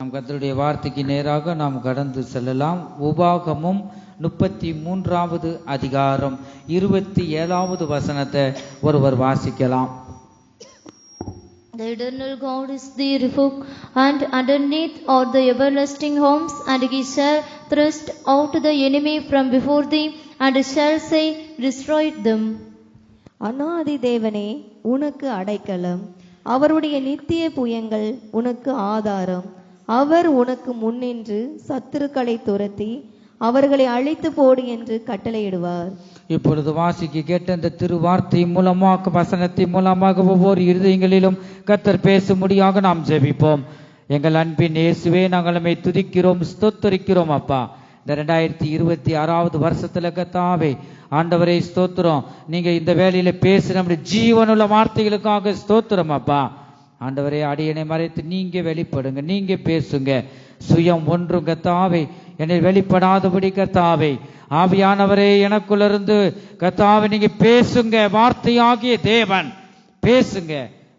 நம் கர்த்தருடைய வார்த்தைக்கு நேராக நாம் கடந்து செல்லலாம். உபாகமும் 33வது அதிகாரம் 27வது வசனத்தை ஒருவர் வாசிக்கலாம். The eternal God is the refuge, and underneath are the everlasting homes, and he shall thrust out the enemy from before thee, and shall say, destroy them. அநாதி தேவனே உனக்கு அடைக்கலம், அவருடைய நித்திய புயங்கள் உனக்கு ஆதாரம். அவர் உனக்கு முன்னின்று சத்துருக்களை துரத்தி அவர்களை அழித்து போடு என்று கட்டளையிடுவார். இப்பொழுது வாசிக்க கேட்ட இந்த திருவார்த்தை மூலமாக, வசனத்தை மூலமாக ஒவ்வொரு இருதயங்களிலும் கர்த்தர் பேசும்படியாக நாம் ஜெபிப்போம். எங்கள் அன்பின் இயேசுவே, நாங்கள் நம்மை துதிக்கிறோம், ஸ்தோத்தரிக்கிறோம். அப்பா, இந்த 2026வது வருஷத்துல கர்த்தாவே ஆண்டவரே ஸ்தோத்திரம். நீங்க இந்த வேலையில பேசுற நம்முடைய ஜீவனுள்ள வார்த்தைகளுக்காக ஸ்தோத்திரம். அப்பா ஆண்டவரே, அடியனை மறைத்து நீங்க வெளிப்படுங்க, நீங்க பேசுங்க. சுயம் ஒன்றும் கர்த்தாவே என்னை வெளிப்படாதபடி கர்த்தாவே ஆவியானவரே எனக்குள்ளிருந்து கர்த்தாவே நீங்க பேசுங்க. வார்த்தையாகிய தேவன் பேசுங்க.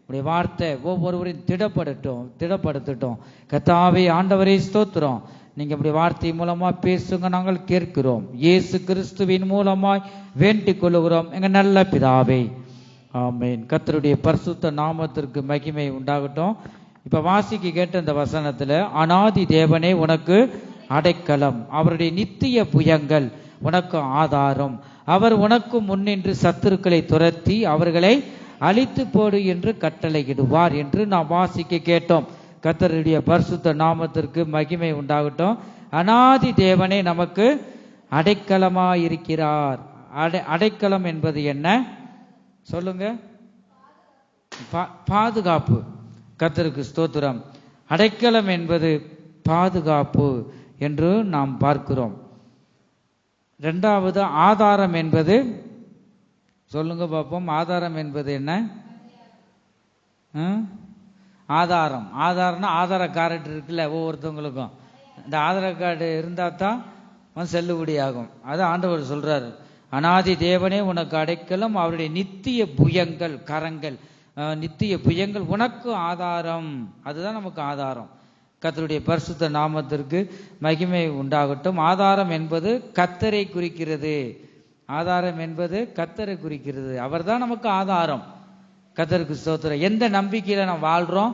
உடைய வார்த்தை ஒவ்வொருவரையும் திடப்படுத்தட்டும் கர்த்தாவே. ஆண்டவரே ஸ்தோத்திரம். நீங்க இப்படி வார்த்தை மூலமா பேசுங்க, நாங்கள் கேட்கிறோம். இயேசு கிறிஸ்துவின் மூலமாய் வேண்டிக் கொள்ளுகிறோம் எங்க நல்ல பிதாவே, ஆமென். கர்த்தருடைய பரிசுத்த நாமத்திற்கு மகிமை உண்டாகட்டும். இப்ப வாசிக்க கேட்ட இந்த வசனத்துல, அநாதி தேவனே உனக்கு அடைக்கலம், அவருடைய நித்திய புயங்கள் உனக்கு ஆதாரம். அவர் உனக்கு முன்னின்று சத்துருக்களை துரத்தி அவர்களை அழித்து போடு என்று கட்டளையிடுவார் என்று நாம் வாசிக்க கேட்டோம். கர்த்தருடைய பரிசுத்த நாமத்திற்கு மகிமை உண்டாகட்டும். அநாதி தேவனே நமக்கு அடைக்கலமாயிருக்கிறார். அடைக்கலம் என்பது என்ன சொல்லுங்க? பாதுகாப்பு. கர்த்தருக்கு ஸ்தோத்திரம். அடைக்கலம் என்பது பாதுகாப்பு என்று நாம் பார்க்கிறோம். இரண்டாவது ஆதாரம் என்பது சொல்லுங்க பார்ப்போம். ஆதாரம் என்பது என்ன? ஆதாரம்னா ஆதார கார்டு இருக்குல்ல, ஒவ்வொருத்தவங்களுக்கும் இந்த ஆதார கார்டு இருந்தா தான் செல்லுபடி ஆகும். அது ஆண்டவர் சொல்றாரு, அநாதி தேவனே உனக்கு அடைக்கலம், அவருடைய நித்திய புயங்கள் கரங்கள், நித்திய புயங்கள் உனக்கு ஆதாரம். அதுதான் நமக்கு ஆதாரம். கர்த்தருடைய பரிசுத்த நாமத்திற்கு மகிமை உண்டாகட்டும். ஆதாரம் என்பது கர்த்தரை குறிக்கிறது. ஆதாரம் என்பது கர்த்தரை குறிக்கிறது. அவர் தான் நமக்கு ஆதாரம். கர்த்தருக்கு ஸ்தோத்திரம். எந்த நம்பிக்கையில நாம் வாழ்றோம்?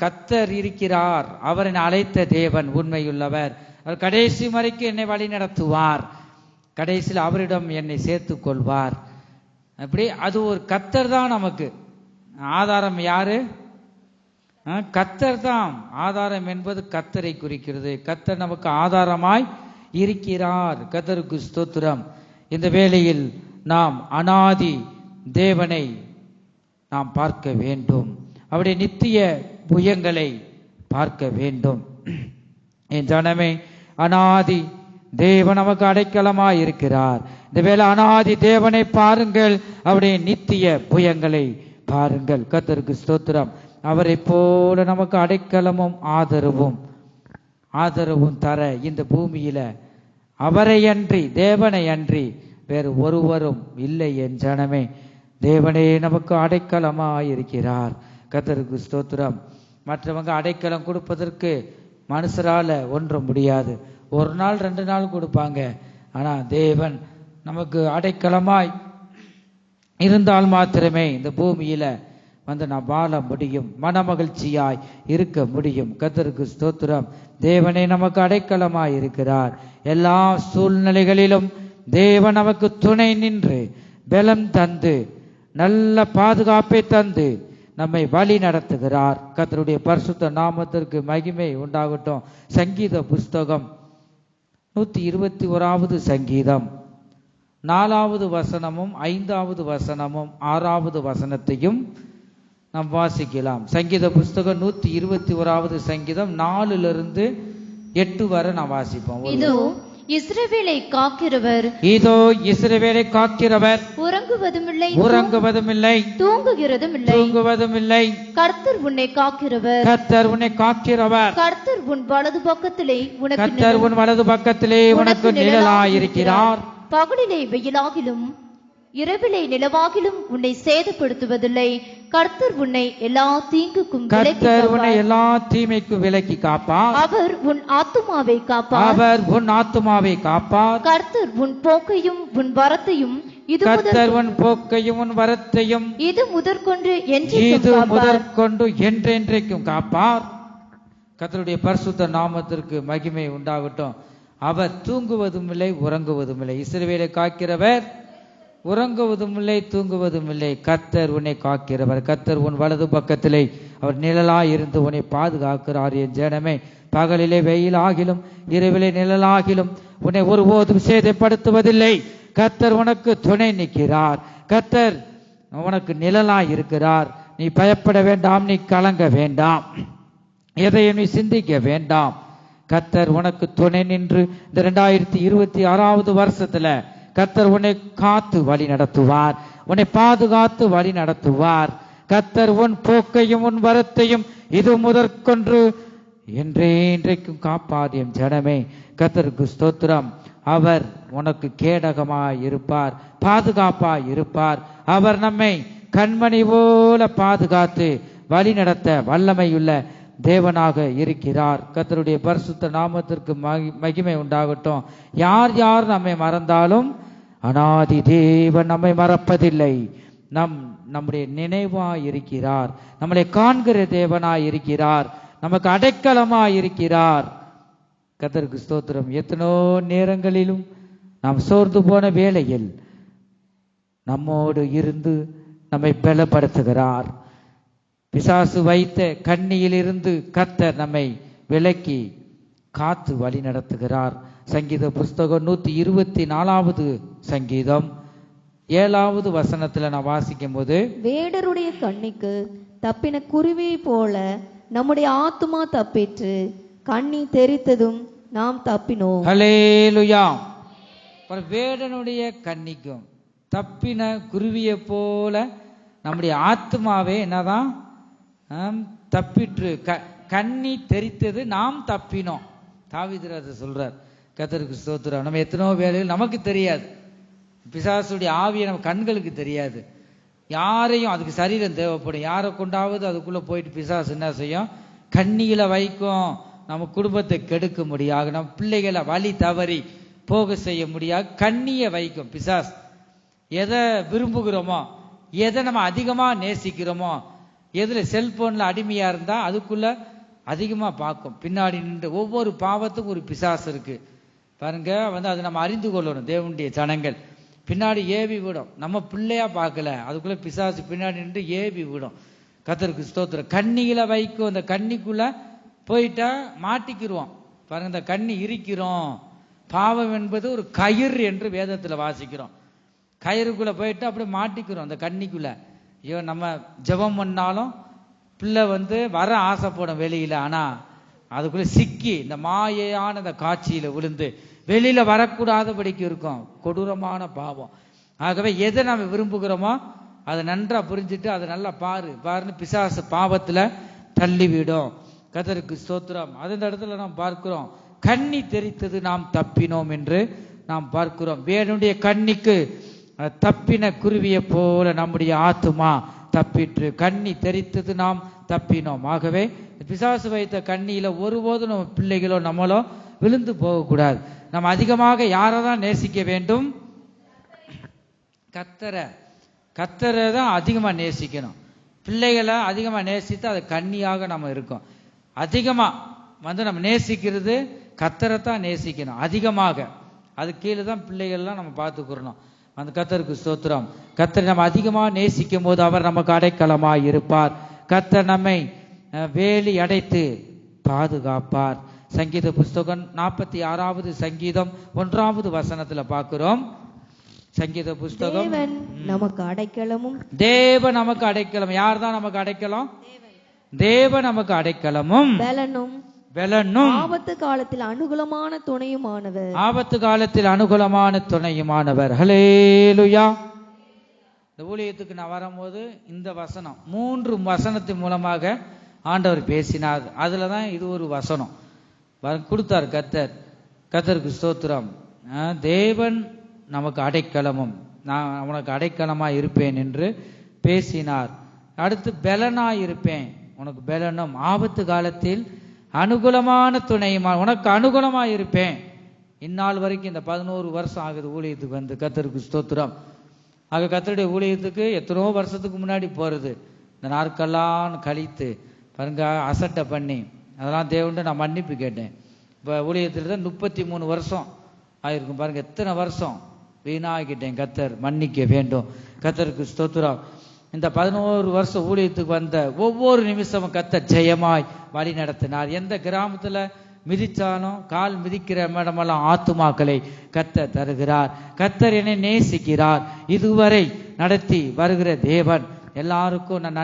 கர்த்தர் இருக்கிறார், அவர் என்னை அழைத்த தேவன் உண்மையுள்ளவர், அவர் கடைசி வரைக்கும் என்னை வழி நடத்துவார், கடைசியில் அவரிடம் என்னை சேர்த்து கொள்வார். அப்படி அது ஒரு கர்த்தர் தான் நமக்கு ஆதாரம். யாரு? கர்த்தர் தான். ஆதாரம் என்பது கர்த்தரை குறிக்கிறது. கர்த்தர் நமக்கு ஆதாரமாய் இருக்கிறார். கர்த்தருக்கு ஸ்தோத்திரம். இந்த வேளையில் நாம் அநாதி தேவனை நாம் பார்க்க வேண்டும், அவருடைய நித்திய புயங்களை பார்க்க வேண்டும். என் ஜனமே, அநாதி தேவன் நமக்கு அடைக்கலமாய் இருக்கிறார். இந்த வேளை அநாதி தேவனை பாருங்கள், அவருடைய நித்திய புயங்களை பாருங்கள். கர்த்தருக்கு ஸ்தோத்திரம். அவரை போல நமக்கு அடைக்கலமும் ஆதரவும் தர இந்த பூமியில அவரை அன்றி, தேவனை அன்றி வேறு ஒருவரும் இல்லை. என் ஜனமே, தேவனே நமக்கு அடைக்கலமாய் இருக்கிறார். கர்த்தருக்கு ஸ்தோத்திரம். மற்றவங்க அடைக்கலம் கொடுப்பதற்கு மனுஷரால ஒன்றும் முடியாது. ஒரு நாள் 2 நாள் கொடுப்பாங்க. ஆனா தேவன் நமக்கு அடைக்கலமாய் இருந்தால் மாத்திரமே இந்த பூமியில நாம் வாழ முடியும், மன மகிழ்ச்சியாய் இருக்க முடியும். கர்த்தருக்கு ஸ்தோத்திரம். தேவனே நமக்கு அடைக்கலமாய் இருக்கிறார். எல்லா சூழ்நிலைகளிலும் தேவன் நமக்கு துணை நின்று பலம் தந்து நல்ல பாதுகாப்பை தந்து நம்மை வழி நடத்துகிறார். கர்த்தருடைய பரிசுத்த நாமத்திற்கு மகிமை உண்டாகட்டும். சங்கீத புஸ்தகம் 121வது சங்கீதம் 4வது வசனமும் 5வது வசனமும் 6வது வசனத்தையும் நாம் வாசிக்கலாம். சங்கீத புஸ்தகம் 121வது சங்கீதம் 4லிருந்து 8 வரை நாம் வாசிப்போம். இதோ இஸ்ரவேலை காக்கிறவர், இதோ இஸ்ரவேலை காக்கிறவர், உறங்குவதும் இல்லை தூங்குவதும் இல்லை. கர்த்தர் உன்னை காக்கிறவர், கர்த்தர் உன் வலது பக்கத்திலே உனக்கு நிழலாயிருக்கிறார். பகலிலே வெயிலாகிலும் இரவிலே நிலவாகிலும் உன்னை சேதப்படுத்துவதில்லை. கர்த்தர் உன்னை எல்லா தீங்குக்கும் விலக்கி கர்த்தர் உன்னை காப்பார். எல்லா தீமைக்கும் விலக்கி காப்பார். அவர் உன் ஆத்துமாவை காப்பார். அவர் உன் ஆத்துமாவை காப்பார். கர்த்தர் உன் போக்கையும் உன் வரத்தையும் இது கர்த்தர் உன் போக்கையும் உன் வரத்தையும் இது முதற்கொண்டு இது என்றைக்கும் காப்பார். முதற்கொண்டு என்றென்றைக்கும் காப்பார். கர்த்தருடைய பரிசுத்த நாமத்திற்கு மகிமை உண்டாகட்டும். அவர் தூங்குவதும் இல்லை உறங்குவதும் இல்லை. இஸ்ரவேலை காக்கிறவர் உறங்குவதும் இல்லை தூங்குவதும் இல்லை. கர்த்தர் உன்னை காக்கிறவர். கர்த்தர் உன் வலது பக்கத்திலே அவர் நிழலாய் இருந்து உன்னை பாதுகாக்கிறார். என் ஜனமே, பகலிலே வெயில் ஆகிலும் இரவிலே நிழலாகிலும் உன்னை ஒருபோதும் சேதப்படுத்துவதில்லை. கர்த்தர் உனக்கு துணை நிற்கிறார். கர்த்தர் உனக்கு நிழலாய் இருக்கிறார். நீ பயப்பட வேண்டாம், நீ கலங்க வேண்டாம், எதையும் நீ சிந்திக்க வேண்டாம். கர்த்தர் உனக்கு துணை நின்று இந்த 2026 வருஷத்துல கர்த்தர் உன்னை காத்து வழி நடத்துவார். உன்னை பாதுகாத்து வழி நடத்துவார். கர்த்தர் உன் போக்கையும் உன் வரத்தையும் இது முதற்கொன்று என்றைக்கும் காப்பார். என் ஜனமே, கர்த்தருக்கு ஸ்தோத்திரம். அவர் உனக்கு கேடகமாய் இருப்பார், பாதுகாப்பாய் இருப்பார். அவர் நம்மை கண்மணி போல பாதுகாத்து வழி நடத்த வல்லமையுள்ள தேவனாக இருக்கிறார். கர்த்தருடைய பரிசுத்த நாமத்திற்கு மகிமை உண்டாகட்டும். யார் யார் நம்மை மறந்தாலும் அனாதி தேவன் நம்மை மறப்பதில்லை. நம்முடைய நினைவாய் இருக்கிறார். நம்மளை காண்கிற தேவனாய் இருக்கிறார். நமக்கு அடைக்கலமாய் இருக்கிறார். கர்த்தருக்கு ஸ்தோத்திரம். எத்தனோ நேரங்களிலும் நாம் சோர்ந்து போன வேளையில் நம்மோடு இருந்து நம்மை பலப்படுத்துகிறார். பிசாசு வைத்த கண்ணியிலிருந்து கர்த்தர் நம்மை விலக்கி காத்து வழி நடத்துகிறார். சங்கீத புஸ்தகம் 124 சங்கீதம் 7வது வசனத்துல நான் வாசிக்கும் போது, வேடருடைய கண்ணிக்கு தப்பின குருவியை போல நம்முடைய ஆத்துமா தப்பிற்று, கண்ணி தெரித்ததும் நாம் தப்பினோம். ஹல்லேலூயா. வேடனுடைய கண்ணிக்கும் தப்பின குருவியை போல நம்முடைய ஆத்மாவே என்னதான் தப்பிற்று, கண்ணி தெரித்தது, நாம் தப்பினோம். தாவீது சொல்றார். கர்த்தருக்கு ஸ்தோத்திரம். நம்ம எத்தனோ வேலைகள் நமக்கு தெரியாது. பிசாசுடைய ஆவியை நம்ம கண்களுக்கு தெரியாது. யாரையும் அதுக்கு சரீரம் தேவைப்படும். யாரை கொண்டாவது அதுக்குள்ள போயிட்டு பிசாசு என்ன செய்யும்? கண்ணியில வைக்கும். நம்ம குடும்பத்தை கெடுக்க முடியாது, நம்ம பிள்ளைகளை வழி தவறி போக செய்ய முடியாது. கண்ணியை வைக்கும் பிசாஸ். எதை விரும்புகிறோமோ, எதை நம்ம அதிகமா நேசிக்கிறோமோ, எதுல செல்போன்ல அடிமையா இருந்தா அதுக்குள்ள அதிகமா பார்க்கும். பின்னாடி நின்று ஒவ்வொரு பாவத்துக்கும் ஒரு பிசாசு இருக்கு பாருங்க. அது நம்ம அறிந்து கொள்ளணும். தேவனுடைய ஜனங்கள் பின்னாடி ஏவி விடும். நம்ம பிள்ளையா பார்க்கல, அதுக்குள்ள பிசாசு பின்னாடி நின்று ஏவி விடும். கர்த்தருக்கு ஸ்தோத்திரம். கண்ணியில வைக்கும். அந்த கண்ணிக்குள்ள போயிட்டா மாட்டிக்கிருவோம் பாருங்க. இந்த கண்ணி இருக்கிறோம். பாவம் என்பது ஒரு கயிறு என்று வேதத்துல வாசிக்கிறோம். கயிறுக்குள்ள போயிட்டு அப்படியே மாட்டிக்கிறோம் அந்த கண்ணிக்குள்ள. ஐயோ, நம்ம ஜெபம் பண்ணாலும் பிள்ளை வர ஆசைப்படும் வெளியில, ஆனா அதுக்குள்ள சிக்கி இந்த மாயையான இந்த காட்சியில விழுந்து வெளியில வரக்கூடாதபடிக்கு இருக்கும். கொடூரமான பாவம். ஆகவே எதை நம்ம விரும்புகிறோமோ அதை நன்றா புரிஞ்சுட்டு அதை நல்லா பாருன்னு பிசாசு பாவத்துல தள்ளிவிடும். கர்த்தருக்கு ஸ்தோத்திரம். அந்த இடத்துல நாம் பார்க்கிறோம், கண்ணி தெரித்தது நாம் தப்பினோம் என்று நாம் பார்க்கிறோம். வேணுடைய கண்ணிக்கு தப்பின குருவியை போல நம்முடைய ஆத்துமா தப்பிற்று, கண்ணி தெரித்தது நாம் தப்பினோம். ஆகவே பிசாசு வைத்த கண்ணியில ஒருபோதும் நம்ம பிள்ளைகளோ நம்மளோ விழுந்து போகக்கூடாது. நம்ம அதிகமாக யாரை தான் நேசிக்க வேண்டும்? கர்த்தரை தான் அதிகமா நேசிக்கணும். பிள்ளைகளை அதிகமா நேசித்து அது கண்ணியாக நம்ம இருக்கோம். அதிகமா நம்ம நேசிக்கிறது கர்த்தரை தான் நேசிக்கணும் அதிகமாக. அது கீழே தான் பிள்ளைகள்லாம் நம்ம பார்த்துக்கிறணும். அந்த கர்த்தருக்கு ஸ்தோத்திரம். கர்த்தரை நம்ம அதிகமா நேசிக்கும் போது அவர் நமக்கு அடைக்கலமாய் இருப்பார். கர்த்தர் நம்மை வேலி அடைத்து பாதுகாப்பார். சங்கீத புஸ்தகம் 46வது சங்கீதம் 1வது வசனத்துல பார்க்கிறோம். சங்கீத புஸ்தகம், தேவன் நமக்கு அடைக்கலமும். தேவன் நமக்கு அடைக்கலம். யார் தான் நமக்கு அடைக்கலம்? தேவன் நமக்கு அடைக்கலமும் பெலனும் ஆபத்து காலத்தில் அனுகூலமான துணையுமானவர். ஆபத்து காலத்தில் அனுகூலமான துணையுமானவர். ஹல்லேலூயா. இந்த ஊழியத்துக்கு நான் வரும்போது இந்த வசனம் 3 வசனத்தின் மூலமாக ஆண்டவர் பேசினார். அதுலதான் இது ஒரு வசனம் கொடுத்தார் கர்த்தர். கர்த்தருக்கு ஸ்தோத்திரம். தேவன் நமக்கு அடைக்கலமும் நான் உனக்கு அடைக்கலமாய் இருப்பேன் என்று பேசினார். அடுத்து பெலனாய் இருப்பேன், உனக்கு பெலனும் ஆபத்து காலத்தில் அனுகூலமான துணையுமா, உனக்கு அனுகூலமாய் இருப்பேன். இந்நாள் வரைக்கும் இந்த 11 வருஷம் ஆகுது ஊழியத்துக்கு வந்து, கர்த்தருக்கு ஸ்தோத்திரம். ஆக கர்த்தருடைய ஊழியத்துக்கு எத்தனோ வருஷத்துக்கு முன்னாடி போறது, இந்த நாட்கெல்லாம் கழித்து பாருங்க அசட்டை பண்ணி அதெல்லாம் தேவன்ட்டு நான் மன்னிப்பு கேட்டேன். இப்போ ஊழியத்தில் தான் 33 வருஷம் ஆயிருக்கும் பாருங்க, எத்தனை வருஷம் வீணாகிட்டேன். கர்த்தர் மன்னிக்க வேண்டும். கர்த்தருக்கு ஸ்தோத்திரம். இந்த 11 வருஷம் ஊழியத்துக்கு வந்த ஒவ்வொரு நிமிஷமும் கர்த்தர் ஜெயமாய் வழி நடத்தினார். எந்த கிராமத்துல மிதிச்சாலும் கால் மிதிக்கிற இடமெல்லாம் ஆத்துமாக்களை கர்த்தர் தருகிறார். கர்த்தர் என்னை நேசிக்கிறார். இதுவரை நடத்தி வருகிற தேவன் எல்லாருக்கும் நான்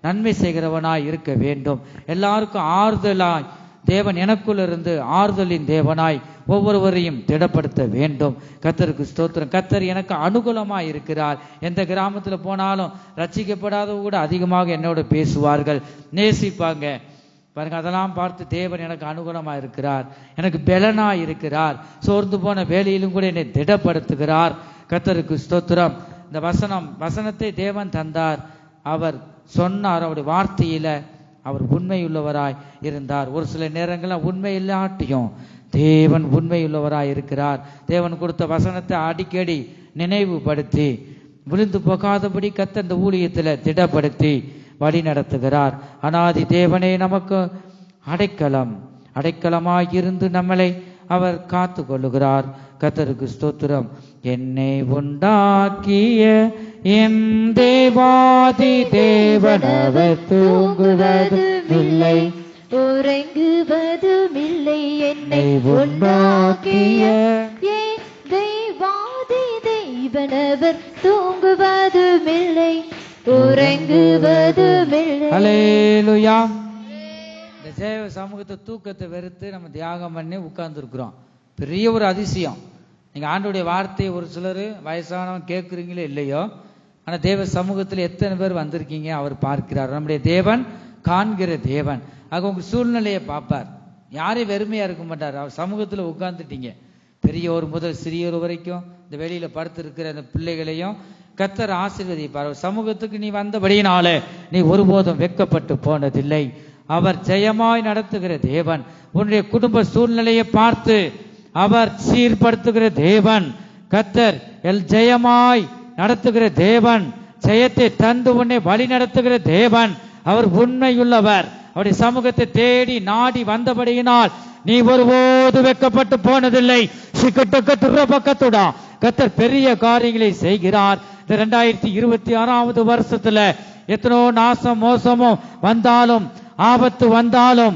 நன்மை செய்கிறவனாய் இருக்க வேண்டும். எல்லாருக்கும் ஆறுதலாய் தேவன் எனக்குள்ள இருந்து ஆறுதலின் தேவனாய் ஒவ்வொருவரையும் திடப்படுத்த வேண்டும். கர்த்தருக்கு ஸ்தோத்திரம். கர்த்தர் எனக்கு அனுகூலமாய் இருக்கிறார். எந்த கிராமத்துல போனாலும் ரட்சிக்கப்படாதவங்க கூட அதிகமாக என்னோட பேசுவார்கள், நேசிப்பாங்க பாருங்க. அதெல்லாம் பார்த்து தேவன் எனக்கு அனுகூலமா இருக்கிறார், எனக்கு பெலனாய் இருக்கிறார். சோர்ந்து போன வேலையிலும் கூட என்னை திடப்படுத்துகிறார். கர்த்தருக்கு ஸ்தோத்திரம். இந்த வசனத்தை தேவன் தந்தார். அவர் சொன்னார், அவருடைய வார்த்தையில அவர் உண்மையுள்ளவராய் இருந்தார். ஒரு சில நேரங்களில் உண்மை இல்லாட்டியும் தேவன் உண்மையுள்ளவராய் இருக்கிறார். தேவன் கொடுத்த வசனத்தை அடிக்கடி நினைவுபடுத்தி விழுந்து போகாதபடி கர்த்தர் இந்த ஊழியத்தில் திடப்படுத்தி வழி நடத்துகிறார். அனாதி தேவனே நமக்கு அடைக்கலமாயிருந்து நம்மளை அவர் காத்து கொள்ளுகிறார். கர்த்தருக்கு ஸ்தோத்திரம். என்னை உண்டாக்கிய என் தேவாதி தேவனவர் தூங்குவதுமில்லை உறங்குவதுமில்லை. என்னை உண்டாக்கிய என் தேவாதி தேவனவர் தூங்குவதுமில்லை உறங்குவதுமில்லை. அல்லேலூயா. இந்த தேவ சமூகத்தை தூக்கத்தை வெறுத்து நம்ம தியாகம் பண்ணி உட்கார்ந்து இருக்கிறோம். பெரிய ஒரு அதிசயம். நீங்க ஆண்டோடைய வார்த்தையை ஒரு சிலர் வயசானவன் கேட்குறீங்களோ இல்லையோ, ஆனா தேவ சமூகத்தில் எத்தனை பேர் வந்திருக்கீங்க அவர் பார்க்கிறார். நம்முடைய தேவன் காண்கிற தேவன். ஆக உங்க சூழ்நிலையை பார்ப்பார். யாரையும் வெறுமையா இருக்க மாட்டார். அவர் சமூகத்தில் உட்கார்ந்துட்டீங்க, பெரியவர் முதல் சிறியோர் வரைக்கும் இந்த வெளியில படுத்து இருக்கிற அந்த பிள்ளைகளையும் கர்த்தர் ஆசீர்வதிப்பார். சமூகத்துக்கு நீ வந்தபடியினாலே நீ ஒருபோதும் வெட்கப்பட்டு போனதில்லை. அவர் ஜெயமாய் நடத்துகிற தேவன். உன்னுடைய குடும்ப சூழ்நிலையை பார்த்து அவர் சீர்படுத்துகிற தேவன். கர்த்தர் ஜெயமாய் நடத்துகிற தேவன், ஜெயத்தை தந்து உன்னை வழி நடத்துகிற தேவன். அவர் உண்மையுள்ளவர். அவருடைய சமூகத்தை தேடி நாடி வந்தபடியினால் நீ ஒருபோது வெட்கப்பட்டு போனதில்லை. கர்த்தர் பெரிய காரியங்களை செய்கிறார். இந்த 2026 வருஷத்துல எத்தனோ நாசம் மோசமும் வந்தாலும் ஆபத்து வந்தாலும்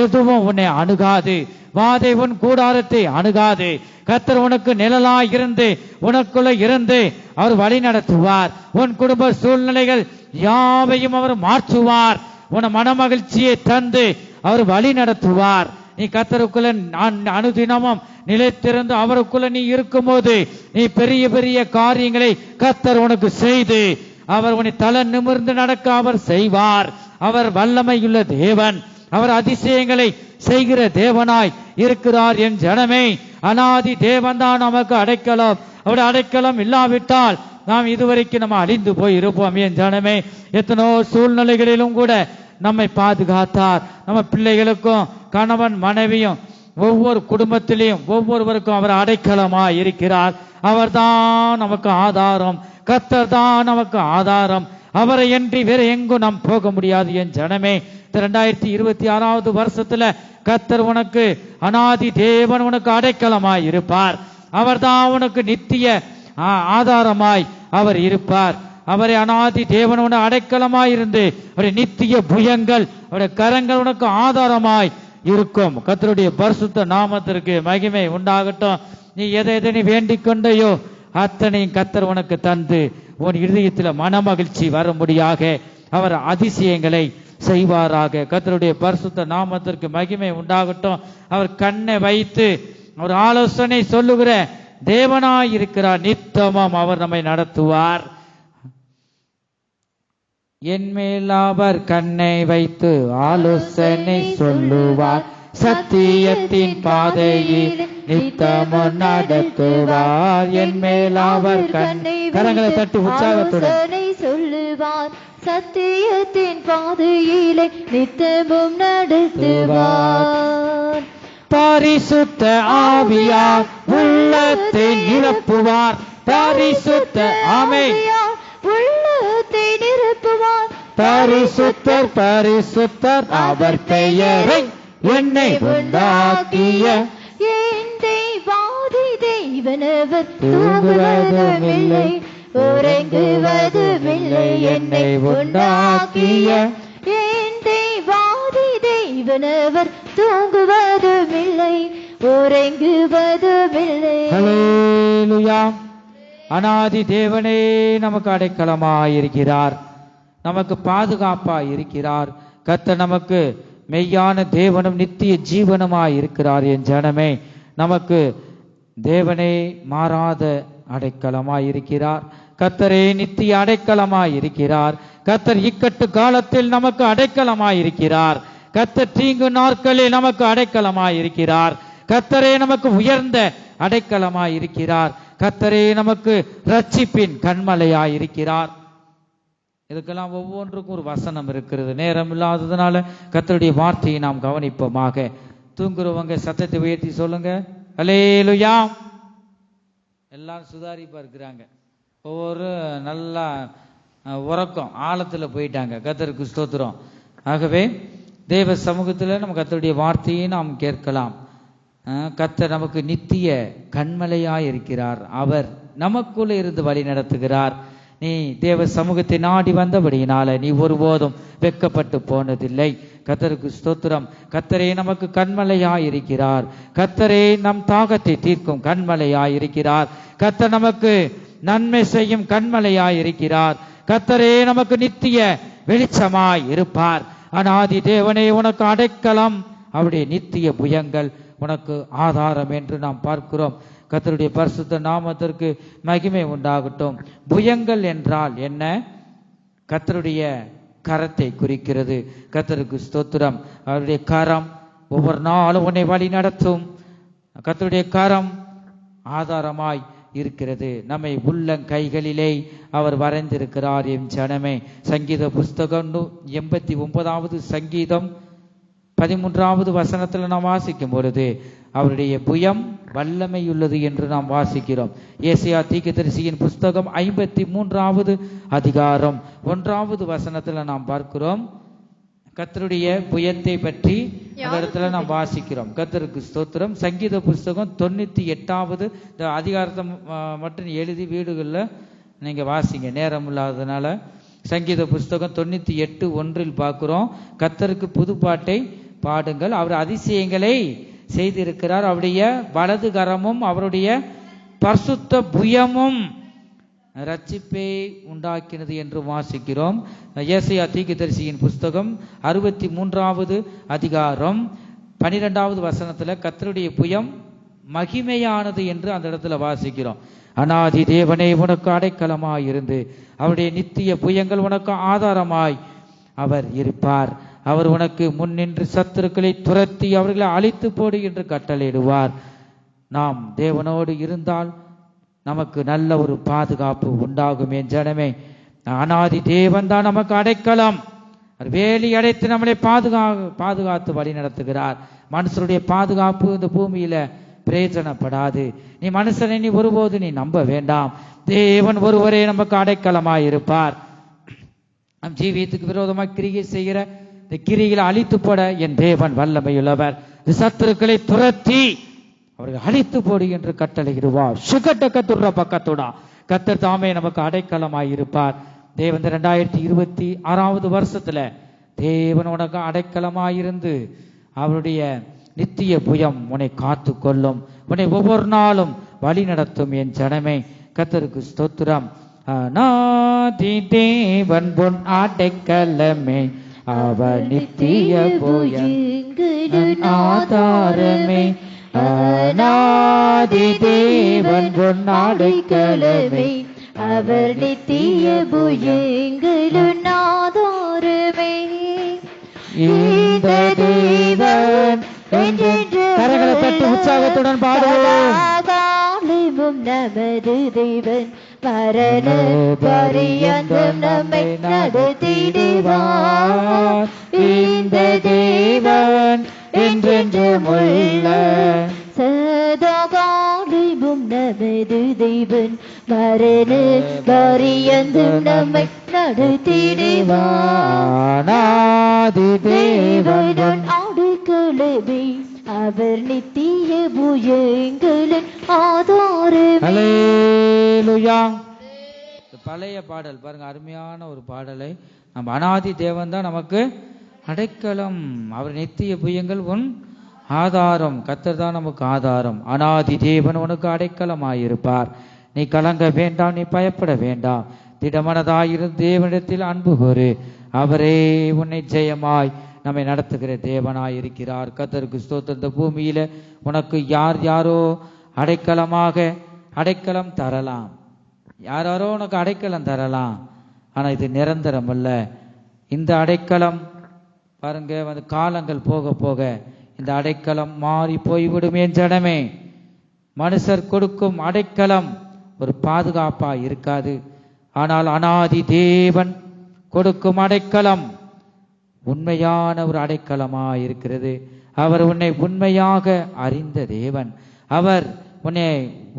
எதுவும் உன்னை அணுகாது. வாதை உன் கூடாரத்தை அணுகாது. கர்த்தர் உனக்கு நிழலாய் இருந்து உனக்குள்ள இருந்து அவர் வழி நடத்துவார். உன் குடும்ப சூழ்நிலைகள் யாவையும் அவர் மாற்றுவார். உன மனமகிழ்ச்சியை தந்து அவர் வழி நடத்துவார். நீ கர்த்தருக்குள்ள அனுதினமும் நிலைத்திருந்து அவருக்குள்ள நீ இருக்கும் போது நீ பெரிய பெரிய காரியங்களை கர்த்தர் உனக்கு செய்து அவர் உன்னை தலை நிமிர்ந்து நடக்க அவர் செய்வார். அவர் வல்லமையுள்ள தேவன். அவர் அதிசயங்களை செய்கிற தேவனாய் இருக்கிறார். என் ஜனமே, அனாதி தேவன் தான் நமக்கு அடைக்கலம். அவருடைய அடைக்கலம் இல்லாவிட்டால் நாம் இதுவரைக்கும் நம்ம அழிந்து போய் இருப்போம். என் ஜனமே, எத்தனோ சூழ்நிலைகளிலும் கூட நம்மை பாதுகாத்தார். நம்ம பிள்ளைகளுக்கும் கணவன் மனைவியும் ஒவ்வொரு குடும்பத்திலையும் ஒவ்வொருவருக்கும் அவர் அடைக்கலமாய் இருக்கிறார். அவர் தான் நமக்கு ஆதாரம். கர்த்தர் தான் நமக்கு ஆதாரம். அவரை என்று வேற எங்கும் நாம் போக முடியாது. என் ஜனமே, 2026 வருஷத்துல கர்த்தர் உனக்கு அனாதி தேவன் உனக்கு அடைக்கலமாய் இருப்பார். அவர் தான் உனக்கு நித்திய ஆதாரமாய் அவர் இருப்பார். அவரை அனாதி தேவன் உனக்கு அடைக்கலமாய் இருந்து அவருடைய நித்திய புயங்கள் அவருடைய கரங்கள் உனக்கு ஆதாரமாய் இருக்கும். கர்த்தருடைய பரிசுத்த நாமத்திற்கு மகிமை உண்டாகட்டும். நீ எதை நீ வேண்டிக் கொண்டையோ அத்தனையும் கர்த்தர் உனக்கு தந்து உன் இருதயத்தில் மனமகிழ்ச்சி வரும்படியாக அவர் அதிசயங்களை செய்வாராக. கர்த்தருடைய பரிசுத்த நாமத்திற்கு மகிமை உண்டாகட்டும். அவர் கண்ணை வைத்து அவர் ஆலோசனை சொல்லுகிற தேவனாய் இருக்கிறார். நித்தமும் அவர் நம்மை நடத்துவார். என் மேல் அவர் கண்ணை வைத்து ஆலோசனை சொல்லுவார். சத்தியத்தின் பாதையில் நித்தமும் நடத்துவார். என் மேல் அவர் கரங்களை தட்டி உற்சாகத்துடன் சொல்லுவார். சத்தியத்தின் பாதையிலே நித்தமும் நடத்துவார். பரிசுத்த ஆவியார் உள்ளத்தை நிரப்புவார். பரிசுத்த ஆமென். உள்ளத்தை நிரப்புவார். பரிசுத்தர் பரிசுத்தர் அவர் பெயரை என்னை உண்டாக்கிய என் தெய்வாதி தேவனவர் தூங்குவதுமில்லை உறங்குவதுமில்லை என்னை உண்டாக்கிய என் தெய்வாதி தேவனவர் தூங்குவதுமில்லை உறங்குவதுமில்லை. ஹல்லேலூயா. அநாதி தேவனே நமக்கு அடைக்கலமாயிருக்கிறார், நமக்கு பாதுகாப்பாய் இருக்கிறார். கர்த்தர் நமக்கு மெய்யான தேவனும் நித்திய ஜீவனுமாய் இருக்கிறார். என் ஜனமே, நமக்கு தேவனே மாறாத அடைக்கலமாய் இருக்கிறார். கர்த்தரே நித்திய அடைக்கலமாய் இருக்கிறார். கர்த்தர் இக்கட்டு காலத்தில் நமக்கு அடைக்கலமாய் இருக்கிறார். கர்த்தர் தீங்கு நாட்களில் நமக்கு அடைக்கலமாய் இருக்கிறார். கர்த்தரே நமக்கு உயர்ந்த அடைக்கலமாய் இருக்கிறார். கர்த்தரே நமக்கு ரட்சிப்பின் கண்மலையாய் இருக்கிறார். இதுக்கெல்லாம் ஒவ்வொன்றுக்கும் ஒரு வசனம் இருக்கிறது. நேரம் இல்லாததுனால கர்த்தருடைய வார்த்தையை நாம் கவனிப்போமாக. தூங்குறவங்க சத்தத்தை உயர்த்தி சொல்லுங்க, அல்லேலூயா. எல்லாரும் சுதாரிப்பா இருக்கிறாங்க. ஒவ்வொரு நல்லா உறக்கம் ஆழத்துல போயிட்டாங்க. கர்த்தருக்கு ஸ்தோத்திரம். ஆகவே தேவ சமூகத்தில் நம்ம கர்த்தருடைய வார்த்தையை நாம் கேட்கலாம். கர்த்தர் நமக்கு நித்திய கண்மலையாய் இருக்கிறார். அவர் நமக்குள்ள இருந்து வழி நடத்துகிறார். நீ தேவ சமூகத்தை நாடி வந்தபடியினால நீ ஒருபோதும் வெட்கப்பட்டு போனதில்லை. கர்த்தருக்கு ஸ்தோத்திரம். கர்த்தரே நமக்கு கண்மலையாய் இருக்கிறார். கர்த்தரே நம் தாகத்தை தீர்க்கும் கண்மலையாய் இருக்கிறார். கர்த்தர் நமக்கு நன்மை செய்யும் கண்மலையாய் இருக்கிறார். கர்த்தரே நமக்கு நித்திய வெளிச்சமாய் இருப்பார். அநாதி தேவனே உனக்கு அடைக்கலம், அவருடைய நித்திய புயங்கள் உனக்கு ஆதாரம் என்று நாம் பார்க்கிறோம். கர்த்தருடைய பரிசுத்த நாமத்திற்கு மகிமை உண்டாகட்டும். புயங்கள் என்றால் என்ன? கர்த்தருடைய கரத்தை குறிக்கிறது. கர்த்தருக்கு ஸ்தோத்திரம். அவருடைய கரம் ஒவ்வொரு நாளும் உன்னை வழி நடத்தும். கர்த்தருடைய கரம் ஆதாரமாய் இருக்கிறது. நம்மை உள்ளங்கைகளிலே அவர் வரைந்திருக்கிறார். என் ஜனமே, சங்கீத புஸ்தகம் 89வது சங்கீதம் 13வது வசனத்தில் நாம் வாசிக்கும் பொழுது அவருடைய புயம் வல்லமையுள்ளது என்று நாம் வாசிக்கிறோம். ஏசாயா தீர்க்கதரிசியின் புஸ்தகம் 53வது அதிகாரம் 1வது வசனத்தில் நாம் பார்க்கிறோம். கர்த்தருடைய புயத்தை பற்றி அந்த இடத்துல நாம் வாசிக்கிறோம். கர்த்தருக்கு ஸ்தோத்திரம். சங்கீத புஸ்தகம் 98வது அதிகாரத்தை மட்டும் எழுதி வீடுகளில் நீங்க வாசிங்க, நேரம் இல்லாததுனால. சங்கீத புஸ்தகம் 98:1 பார்க்கிறோம். கர்த்தருக்கு புதுப்பாட்டை பாடுங்கள், அவர் அதிசயங்களை செய்திருக்கிறார். அவருடைய வலது கரமும் அவருடைய பரிசுத்த புயமும் ரட்சிப்பை உண்டாக்கினது என்று வாசிக்கிறோம். ஏசாயா தீர்க்கதரிசியின் புஸ்தகம் 63வது அதிகாரம் 12வது வசனத்துல கர்த்தருடைய புயம் மகிமையானது என்று அந்த இடத்துல வாசிக்கிறோம். அநாதி தேவனே உனக்கு அடைக்கலமாய் இருந்து அவருடைய நித்திய புயங்கள் உனக்கு ஆதாரமாய் அவர் இருப்பார். அவர் உனக்கு முன்னின்று சத்துருக்களை துரத்தி அவர்களை அழித்து போடு என்று கட்டளையிடுவார். நாம் தேவனோடு இருந்தால் நமக்கு நல்ல ஒரு பாதுகாப்பு உண்டாகும். என் ஜனமே, அநாதி தேவன் தான் நமக்கு அடைக்கலம். வேலி அடைத்து நம்மளை பாதுகாத்து வழி நடத்துகிறார். மனுஷருடைய பாதுகாப்பு இந்த பூமியில பிரயோஜனப்படாது. நீ மனுஷனை நீ ஒருபோது நீ நம்ப வேண்டாம். தேவன் ஒருவரே நமக்கு அடைக்கலமாய் இருப்பார். நம் ஜீவியத்துக்கு விரோதமாக கிரியை செய்கிற இந்த கிரிகளை அழித்து போட என் தேவன் வல்லமையுள்ளவர். சத்துருக்களை துரத்தி அவர்கள் அழித்து போடு என்று கட்டளையிடுவார். சுகட்ட கத்துற பக்கத்துடா கர்த்தர் தாமே நமக்கு அடைக்கலமாய் இருப்பார். தேவன் 2026வது வருஷத்துல தேவன் உனக்கு அடைக்கலமாயிருந்து அவருடைய நித்திய புயம் உன்னை காத்து கொள்ளும், உன்னை ஒவ்வொரு நாளும் வழி நடத்தும். என் ஜனமே, கர்த்தருக்கு ஸ்தோத்திரம். அநாதி தேவன் பொன் அடைக்கலமே, அவர் நித்திய புயம் ஆதாரமே. அநாதி தேவன் பொன் அடைக்கலமே, அவர் நித்திய புயங்களும் ஆதாரமே. இந்த தேவன் கரங்களை தட்டி உற்சாகத்துடன் பாடுவோம். சதாகாலமும் நமது தேவன் மரண பரியந்தம் நம்மை நடத்திடுவார். இந்த தேவன் என்றென்றும் உள்ள சதாகாலமும் நமது தேவன் மரண பரியந்தம் நம்மை நடத்திடுவார். ஆதி தேவன் ஆடுகளவே அவர் நித்திய புயங்களின் ஆதாரமே. அல்லேலூயா. பழைய பாடல் பாருங்க, அருமையான ஒரு பாடலை. நம்ம அனாதி தேவன் தான் நமக்கு அடைக்கலம், அவர் நித்திய புயங்கள் உன் ஆதாரம். கர்த்தர் தான் நமக்கு ஆதாரம். அனாதி தேவன் உனக்கு அடைக்கலமாயிருப்பார். நீ கலங்க வேண்டாம், நீ பயப்பட வேண்டாம். திடமனதாயிரும் தேவனிடத்தில் அன்பு கூறு. அவரே உன்னை ஜெயமாய் நம்மை நடத்துகிற தேவனாய் இருக்கிறார். கர்த்தருக்கு ஸ்தோத்திரம். இந்த பூமியில உனக்கு யார் யாரோ அடைக்கலம் தரலாம், யாரோ உனக்கு அடைக்கலம் தரலாம். ஆனா இது நிரந்தரம் அல்ல. இந்த அடைக்கலம் பாருங்க, வந்து காலங்கள் போக போக இந்த அடைக்கலம் மாறி போய்விடும். என் ஜனமே, மனுஷர் கொடுக்கும் அடைக்கலம் ஒரு பாதுகாப்பா இருக்காது. ஆனால் அனாதி தேவன் கொடுக்கும் அடைக்கலம் உண்மையான ஒரு அடைக்கலமா இருக்கிறது. அவர் உன்னை உண்மையாக அறிந்த தேவன், அவர் உன்னை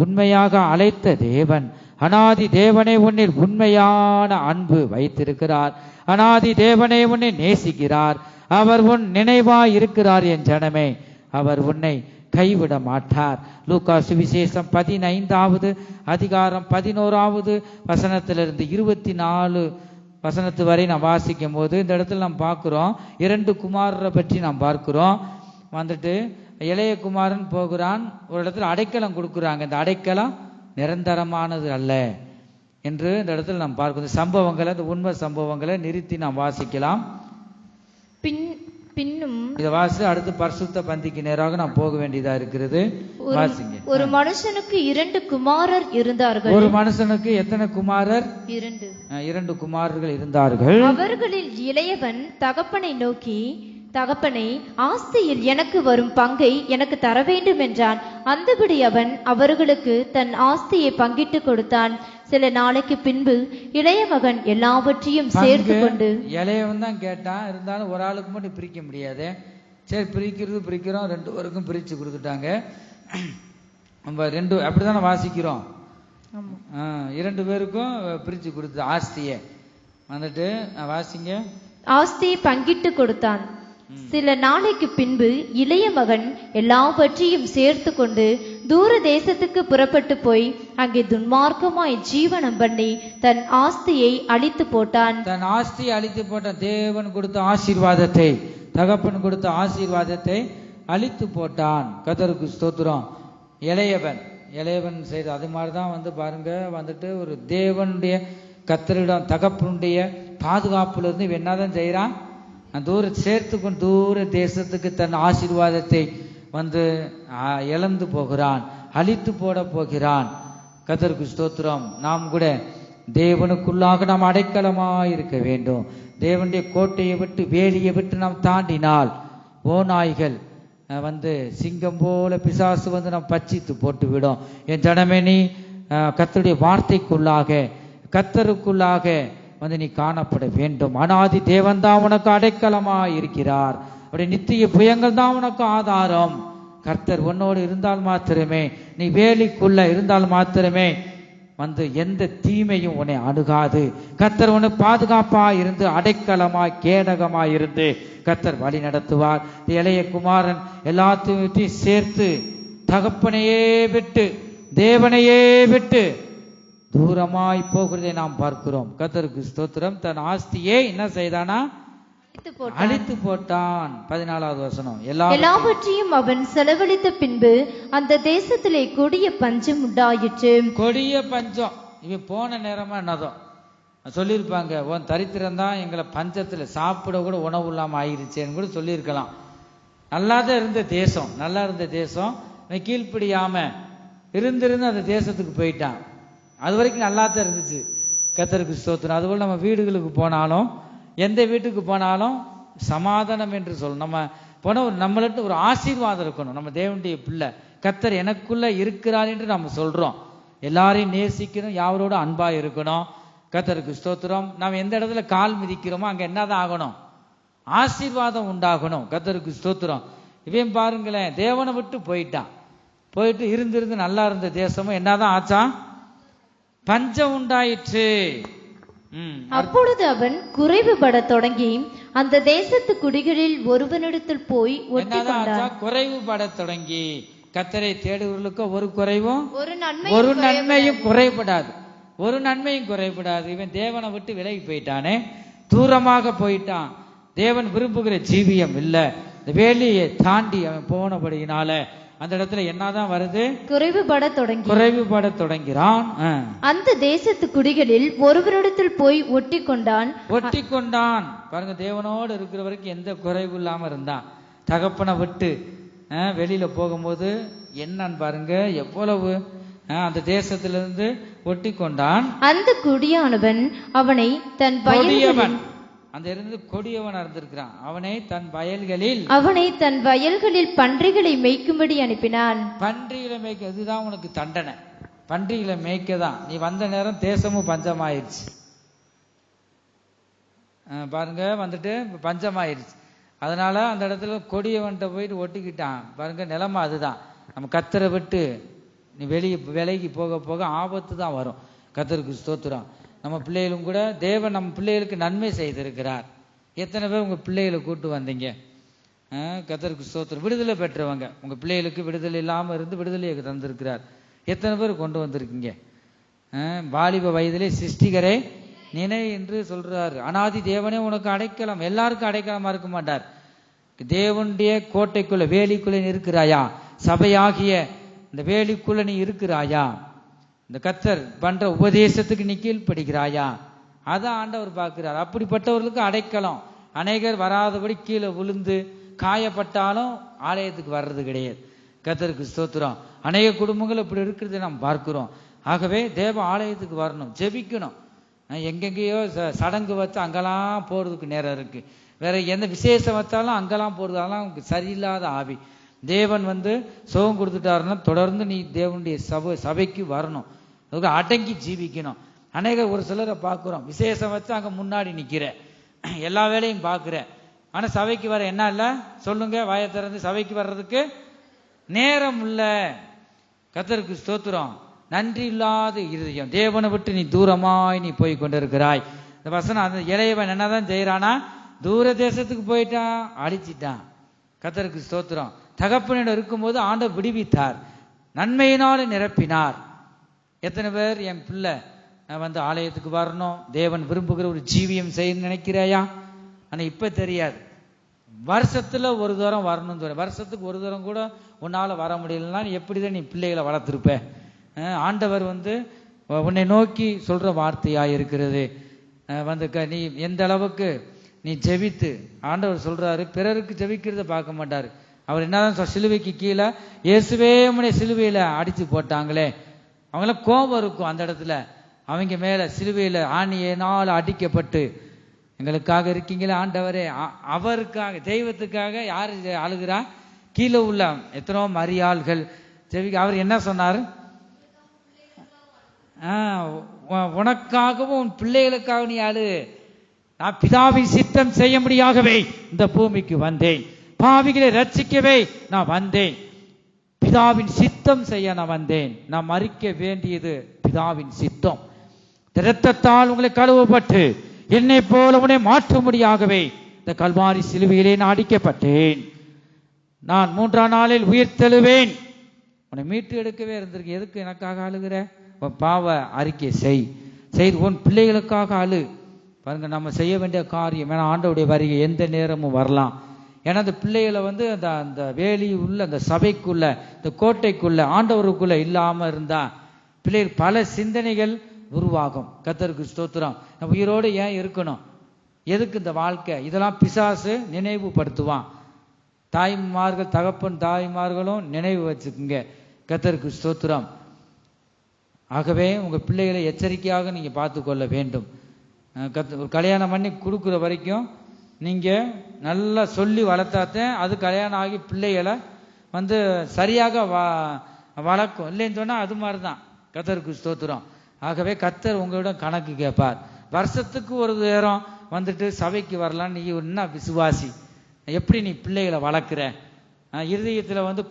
உண்மையாக அழைத்த தேவன். அனாதி தேவனே உன்னில் உண்மையான அன்பு வைத்திருக்கிறார். அனாதி தேவனே உன்னை நேசிக்கிறார். அவர் உன் நினைவாய் இருக்கிறார். என் ஜனமே, அவர் உன்னை கைவிட மாட்டார். லூக்கா சுவிசேஷம் 15வது அதிகாரம் 11வது வசனத்திலிருந்து 24 வசனத்து வரை நாம் வாசிக்கும் போது இந்த இடத்துல நாம் பார்க்கிறோம், 2 குமாரரை பற்றி நாம் பார்க்கிறோம். வந்துட்டு இளைய குமாரன் போகிறான், ஒரு இடத்துல அடைக்கலம் கொடுக்குறாங்க. இந்த அடைக்கலம் நிரந்தரமானது அல்ல என்று இந்த இடத்துல நாம் பார்க்கிறோம். சம்பவங்களை, இந்த உண்மை சம்பவங்களை நிறுத்தி நாம் வாசிக்கலாம். பின்னும் இதை வாசி அடுத்து பரிசுத்த பந்திக்கு நேராக நாம் போக வேண்டியதா இருக்கிறது. வாசிங்க. ஒரு மனுஷனுக்கு 2 குமாரர் இருந்தார்கள். ஒரு மனுஷனுக்கு எத்தனை குமாரர்? 2 குமாரர்கள் இருந்தார்கள். அவர்களில் இளையவன் தகப்பனை நோக்கி, தகப்பனை, ஆஸ்தியில் எனக்கு வரும் பங்கை எனக்கு தர வேண்டும் என்றான். அந்தபடி அவன் அவர்களுக்கு தன் ஆஸ்தியை பங்கிட்டு கொடுத்தான். சில நாளைக்கு பின்பு இளைய மகன் எல்லாவற்றையும் சேர்த்து கொண்டு, இளையவன் தான் கேட்டான், இருந்தாலும் ஒரு ஆளுக்கு மட்டும் பிரிக்க முடியாது. சரி, பிரிக்கிறோம், 2 பேருக்கும் பிரிச்சு கொடுத்துட்டாங்க. நம்ம 2 அப்படித்தானே வாசிக்கிறோம். 2 பேருக்கும் பிரிச்சு கொடுத்து ஆஸ்தியை வந்துட்டு வாசிங்க. ஆஸ்தியை பங்கிட்டு கொடுத்தான். சில நாளைக்கு பின்பு இளைய மகன் எல்லாவற்றையும் சேர்த்து கொண்டு தூர தேசத்துக்கு புறப்பட்டு போய் அங்கே துன்மார்க்கமாய் ஜீவனம் பண்ணி தன் ஆஸ்தியை அழித்து போட்டான். தன் ஆஸ்தியை அழித்து போட்டான். தேவன் கொடுத்த ஆசீர்வாதத்தை, தகப்பன் கொடுத்த ஆசீர்வாதத்தை அழித்து போட்டான். கர்த்தருக்கு ஸ்தோத்திரம். இளையவன் செய்த அது மாதிரிதான் வந்து பாருங்க, வந்துட்டு ஒரு தேவனுடைய கர்த்தரிடம் தகப்பனுடைய பாதுகாப்புல இருந்து என்னதான் செய்யறான், சேர்த்துக்கொண்டு தூர தேசத்துக்கு தன் ஆசீர்வாதத்தை வந்து இழந்து போகிறான், அழித்து போட போகிறான். கர்த்தருக்கு ஸ்தோத்திரம். நாம் கூட தேவனுக்குள்ளாக நாம் அடைக்கலமா இருக்க வேண்டும். தேவனுடைய கோட்டையை விட்டு, வேலியை விட்டு நாம் தாண்டினால் ஓநாய்கள் வந்து சிங்கம் போல பிசாசு வந்து நாம் பச்சித்து போட்டு விடும். என் ஜனமே, நீ கர்த்தருடைய வார்த்தைக்குள்ளாக, கர்த்தருக்குள்ளாக வந்து நீ காணப்பட வேண்டும். அனாதி தேவன் தான் உனக்கு அடைக்கலமா இருக்கிறார். அப்படி நித்திய புயங்கள் தான் உனக்கு ஆதாரம். கர்த்தர் உன்னோடு இருந்தால் மாத்திரமே, நீ வேலிக்குள்ள இருந்தால் மாத்திரமே வந்து எந்த தீமையும் உன்னை அணுகாது. கர்த்தர் உன்னை பாதுகாப்பா இருந்து, அடைக்கலமா கேடகமா இருந்து கர்த்தர் வழி நடத்துவார். இளைய குமாரன் எல்லாத்தையும் சேர்த்து தகப்பனையே விட்டு, தேவனையே விட்டு தூரமாய் போகிறதை நாம் பார்க்கிறோம். கர்த்தருக்கு ஸ்தோத்திரம். தன் ஆஸ்தியை என்ன செய்தானா? அழித்து போட்டான். 14வது வசனம். எல்லாவற்றையும் அவன் செலவழித்த பின்பு அந்த தேசத்திலே கொடிய பஞ்சம் உண்டாயிற்று. கொடிய பஞ்சம். இவன் போன நேரமா என்னதோ சொல்லியிருப்பாங்க, உன் தரித்திரம் தான் எங்களை பஞ்சத்துல சாப்பிட கூட உணவு இல்லாம ஆயிருச்சேன்னு கூட சொல்லியிருக்கலாம். நல்லா இருந்த தேசம் கீழ்ப்படியாம இருந்து அந்த தேசத்துக்கு போயிட்டான். அது வரைக்கும் நல்லா தான் இருந்துச்சு. கர்த்தருக்கு ஸ்தோத்திரம். அதுபோல் நம்ம வீடுகளுக்கு போனாலும், எந்த வீட்டுக்கு போனாலும் சமாதானம் என்று சொல்லணும். நம்ம போன நம்மள்ட்ட ஒரு ஆசீர்வாதம் இருக்கணும். நம்ம தேவனுடைய பிள்ளை, கர்த்தர் எனக்குள்ள இருக்கிறார் என்று நம்ம சொல்றோம். எல்லாரையும் நேசிக்கணும், யாரோட அன்பா இருக்கணும். கர்த்தருக்கு ஸ்தோத்திரம். நம்ம எந்த இடத்துல கால் மிதிக்கிறோமோ அங்க என்னதான் ஆகணும்? ஆசீர்வாதம் உண்டாகணும். கர்த்தருக்கு ஸ்தோத்திரம். இவன் பாருங்களேன், தேவனை விட்டு போயிட்டு இருந்து நல்லா இருந்த தேசமும் என்னதான் ஆச்சா? பஞ்சம் உண்டாயிற்று. அப்பொழுது அவன் குறைவுபட தொடங்கி அந்த தேசத்து குடிகளில் ஒருவனிடத்தில் போய் குறைவுபட தொடங்கி. கர்த்தரை தேடுவர்களுக்கு ஒரு குறைவும் ஒரு நன்மையும் குறைபடாது. ஒரு நன்மையும் குறைபடாது. இவன் தேவனை விட்டு விலகி போயிட்டானே, தூரமாக போயிட்டான். தேவன் விரும்புகிற ஜீவியம் இல்ல. இந்த வேலியை தாண்டி அவன் போனபடியினால அந்த இடத்துல என்னதான் வருது? குறைவுபட தொடங்கிறான். அந்த தேசத்து குடிகளில் ஒருவரிடத்தில் போய் ஒட்டி கொண்டான். பாருங்க, தேவனோடு இருக்கிற வரைக்கும் எந்த குறைவு இல்லாம இருந்தான். தகப்பனை விட்டு வெளியில போகும்போது என்னன்னு பாருங்க, எவ்வளவு அந்த தேசத்திலிருந்து ஒட்டி கொண்டான். அந்த குடியானவன் அவனை தன் அந்த இருந்து கொடியவன் இருந்திருக்கிறான். அவனை தன் வயல்களில் பன்றிகளை மேய்க்கும்படி அனுப்பினான். பன்றிகளை மேய்க்க, இதுதான் உனக்கு தண்டனை. பன்றிகளை மேய்க்கதான் நீ வந்த நேரம் தேசமும் பஞ்சமாயிருச்சு. பாருங்க, வந்துட்டு பஞ்சமாயிருச்சு. அதனால அந்த இடத்துல கொடியவன்கிட்ட போயிட்டு ஒட்டிக்கிட்டான். பாருங்க, நிலைமை அதுதான். நம்ம கர்த்தரை விட்டு நீ விலகி போக ஆபத்து தான் வரும். கர்த்தருக்கு ஸ்தோத்திரம். நம்ம பிள்ளைகளும் கூட தேவன் நம்ம பிள்ளைகளுக்கு நன்மை செய்திருக்கிறார். எத்தனை பேர் உங்க பிள்ளைகளை கூட்டு வந்தீங்க? கர்த்தருக்கு ஸ்தோத்திரம். விடுதலை பெற்றவங்க, உங்க பிள்ளைகளுக்கு விடுதலை இல்லாம இருந்து விடுதலையை தந்திருக்கிறார். எத்தனை பேர் கொண்டு வந்திருக்கீங்க? வாலிப வயதிலே சிருஷ்டிகரே நினை என்று சொல்றாரு. அனாதி தேவனே உனக்கு அடைக்கலாம். எல்லாருக்கும் அடைக்கலமா இருக்க மாட்டார். தேவனுடைய கோட்டைக்குள்ள, வேலிக்குள்ள நீ இருக்கிறாயா? சபையாகிய இந்த வேலிக்குள்ள நீ இருக்கிறாயா? இந்த கர்த்தர் பண்ற உபதேசத்துக்கு நீ கீழ்ப்படுகிறாயா? அதான் ஆண்டவர் பார்க்கிறார். அப்படிப்பட்டவர்களுக்கு அடைக்கலம். அநேகர் வராதபடி கீழே விழுந்து காயப்பட்டாலும் ஆலயத்துக்கு வர்றது கிடையாது. கர்த்தருக்கு ஸ்தோத்திரம். அநேக குடும்பங்கள் இப்படி இருக்கிறது நாம் பார்க்கிறோம். ஆகவே தேவ ஆலயத்துக்கு வரணும், ஜெபிக்கணும். எங்கெங்கேயோ சடங்கு வச்சு அங்கெல்லாம் போறதுக்கு நேரம் இருக்கு. வேற எந்த விசேஷம் வச்சாலும் அங்கெல்லாம் போறது, அதெல்லாம் சரியில்லாத ஆவி. தேவன் சுகம் கொடுத்துட்டாருன்னா தொடர்ந்து நீ தேவனுடைய சபைக்கு வரணும். அதுக்கு அடங்கி ஜீவிக்கணும். அநேக ஒரு சிலரை பார்க்கிறோம், விசேஷம் வச்சு அங்க முன்னாடி நிக்கிற, எல்லா வேலையும் பார்க்கிற, ஆனா சபைக்கு வர என்ன இல்ல? சொல்லுங்க, வாயை திறந்து. சபைக்கு வர்றதுக்கு நேரம் இல்ல. கர்த்தருக்கு ஸ்தோத்திரம். நன்றி இல்லாத இருதயம். தேவனை விட்டு நீ தூரமாய் நீ போய் கொண்டிருக்கிறாய். இந்த வசனம், அந்த இளையவன் என்னதான் செய்யறானா? தூர தேசத்துக்கு போயிட்டான், அடிச்சிட்டான். கர்த்தருக்கு ஸ்தோத்திரம். தகப்பனிடம் இருக்கும்போது ஆண்டவர் விடுவித்தார், நன்மையினால நிரப்பினார். எத்தனை பேர் என் பிள்ளை ஆலயத்துக்கு வரணும், தேவன் விரும்புகிற ஒரு ஜீவியம் செய்ய நினைக்கிறாயா? ஆனா இப்ப தெரியாது. வருஷத்துல ஒரு தூரம் வரணும். வருஷத்துக்கு ஒரு தூரம் கூட உன்னால வர முடியலன்னா எப்படிதான் நீ பிள்ளைகளை வளர்த்திருப்ப? ஆண்டவர் உன்னை நோக்கி சொல்ற வார்த்தையா இருக்கிறது. நீ எந்த அளவுக்கு நீ ஜெபித்து, ஆண்டவர் சொல்றாரு, பிறருக்கு ஜெபிக்கிறத பார்க்க மாட்டாரு. அவர் என்னதான் சிலுவைக்கு கீழே இயேசுவே உம்முடைய சிலுவையில அடிச்சு போட்டாங்களே, அவங்களாம் கோபம் இருக்கும் அந்த இடத்துல. அவங்க மேல சிலுவையில ஆணியினால் அடிக்கப்பட்டு எங்களுக்காக இருக்கீங்களே ஆண்டவரே, அவருக்காக, தெய்வத்துக்காக யாரு அழுகிறா? கீழே உள்ள எத்தனோ மரியாள்கள் ஜெபிக்க. அவர் என்ன சொன்னாரு? உனக்காகவும் உன் பிள்ளைகளுக்காக நீ அழு. நான் பிதாவின் சித்தம் செய்யும்படியாகவே இந்த பூமிக்கு வந்தேன், பாவிகளை ரட்சிக்கவே நான் வந்தேன், பிதாவின் சித்தம் செய்ய நான் வந்தேன். நான் மறிக்க வேண்டியது பிதாவின் சித்தம். இரத்தத்தால் உங்களை கழுவப்பட்டு என்னை போல உன்னை மாற்றும்படியாகவே இந்த கல்வாரி சிலுவையிலே நான் அடிக்கப்பட்டேன். நான் 3ஆம் நாளில் உயிர் தெழுவேன். உன்னை மீட்டு எடுக்கவே இருந்திருக்கு. எதுக்கு எனக்காக அழுகிற? உன் பாவ அறிக்கை செய்து உன் பிள்ளைகளுக்காக அழு. பாருங்க, நம்ம செய்ய வேண்டிய காரியம். ஏன்னா ஆண்டவருடைய வருகை எந்த நேரமும் வரலாம். ஏன்னா அந்த பிள்ளைகளை அந்த வேலி உள்ள, அந்த சபைக்குள்ள, இந்த கோட்டைக்குள்ள, ஆண்டவருக்குள்ள இல்லாம இருந்தா பிள்ளைகள் பல சிந்தனைகள் உருவாகும். கர்த்தருக்கு ஸ்தோத்திரம். நம்ம உயிரோடு ஏன் இருக்கணும்? எதுக்கு இந்த வாழ்க்கை? இதெல்லாம் பிசாசு நினைவுபடுத்துவான். தாய்மார்கள், தகப்பன் தாய்மார்களும் நினைவு வச்சுக்குங்க. கர்த்தருக்கு ஸ்தோத்திரம். ஆகவே உங்க பிள்ளைகளை எச்சரிக்கையாக நீங்க பார்த்து கொள்ள வேண்டும். ஒரு கல்யாணம் பண்ணி கொடுக்குற வரைக்கும் நீங்க நல்லா சொல்லி வளர்த்தாத்தேன் அது கல்யாணம் ஆகி பிள்ளைகளை வந்து சரியாக வளர்க்கும். இல்லைன்னு சொன்னா அது மாதிரிதான். கர்த்தருக்கு ஸ்தோத்திரம். ஆகவே கர்த்தர் உங்களிடம் கணக்கு கேட்பார். வருஷத்துக்கு ஒரு நேரம் வந்துட்டு சபைக்கு வரலாம். நீ என்ன விசுவாசி, எப்படி நீ பிள்ளைகளை வளர்க்குற? இருதயத்துல வந்து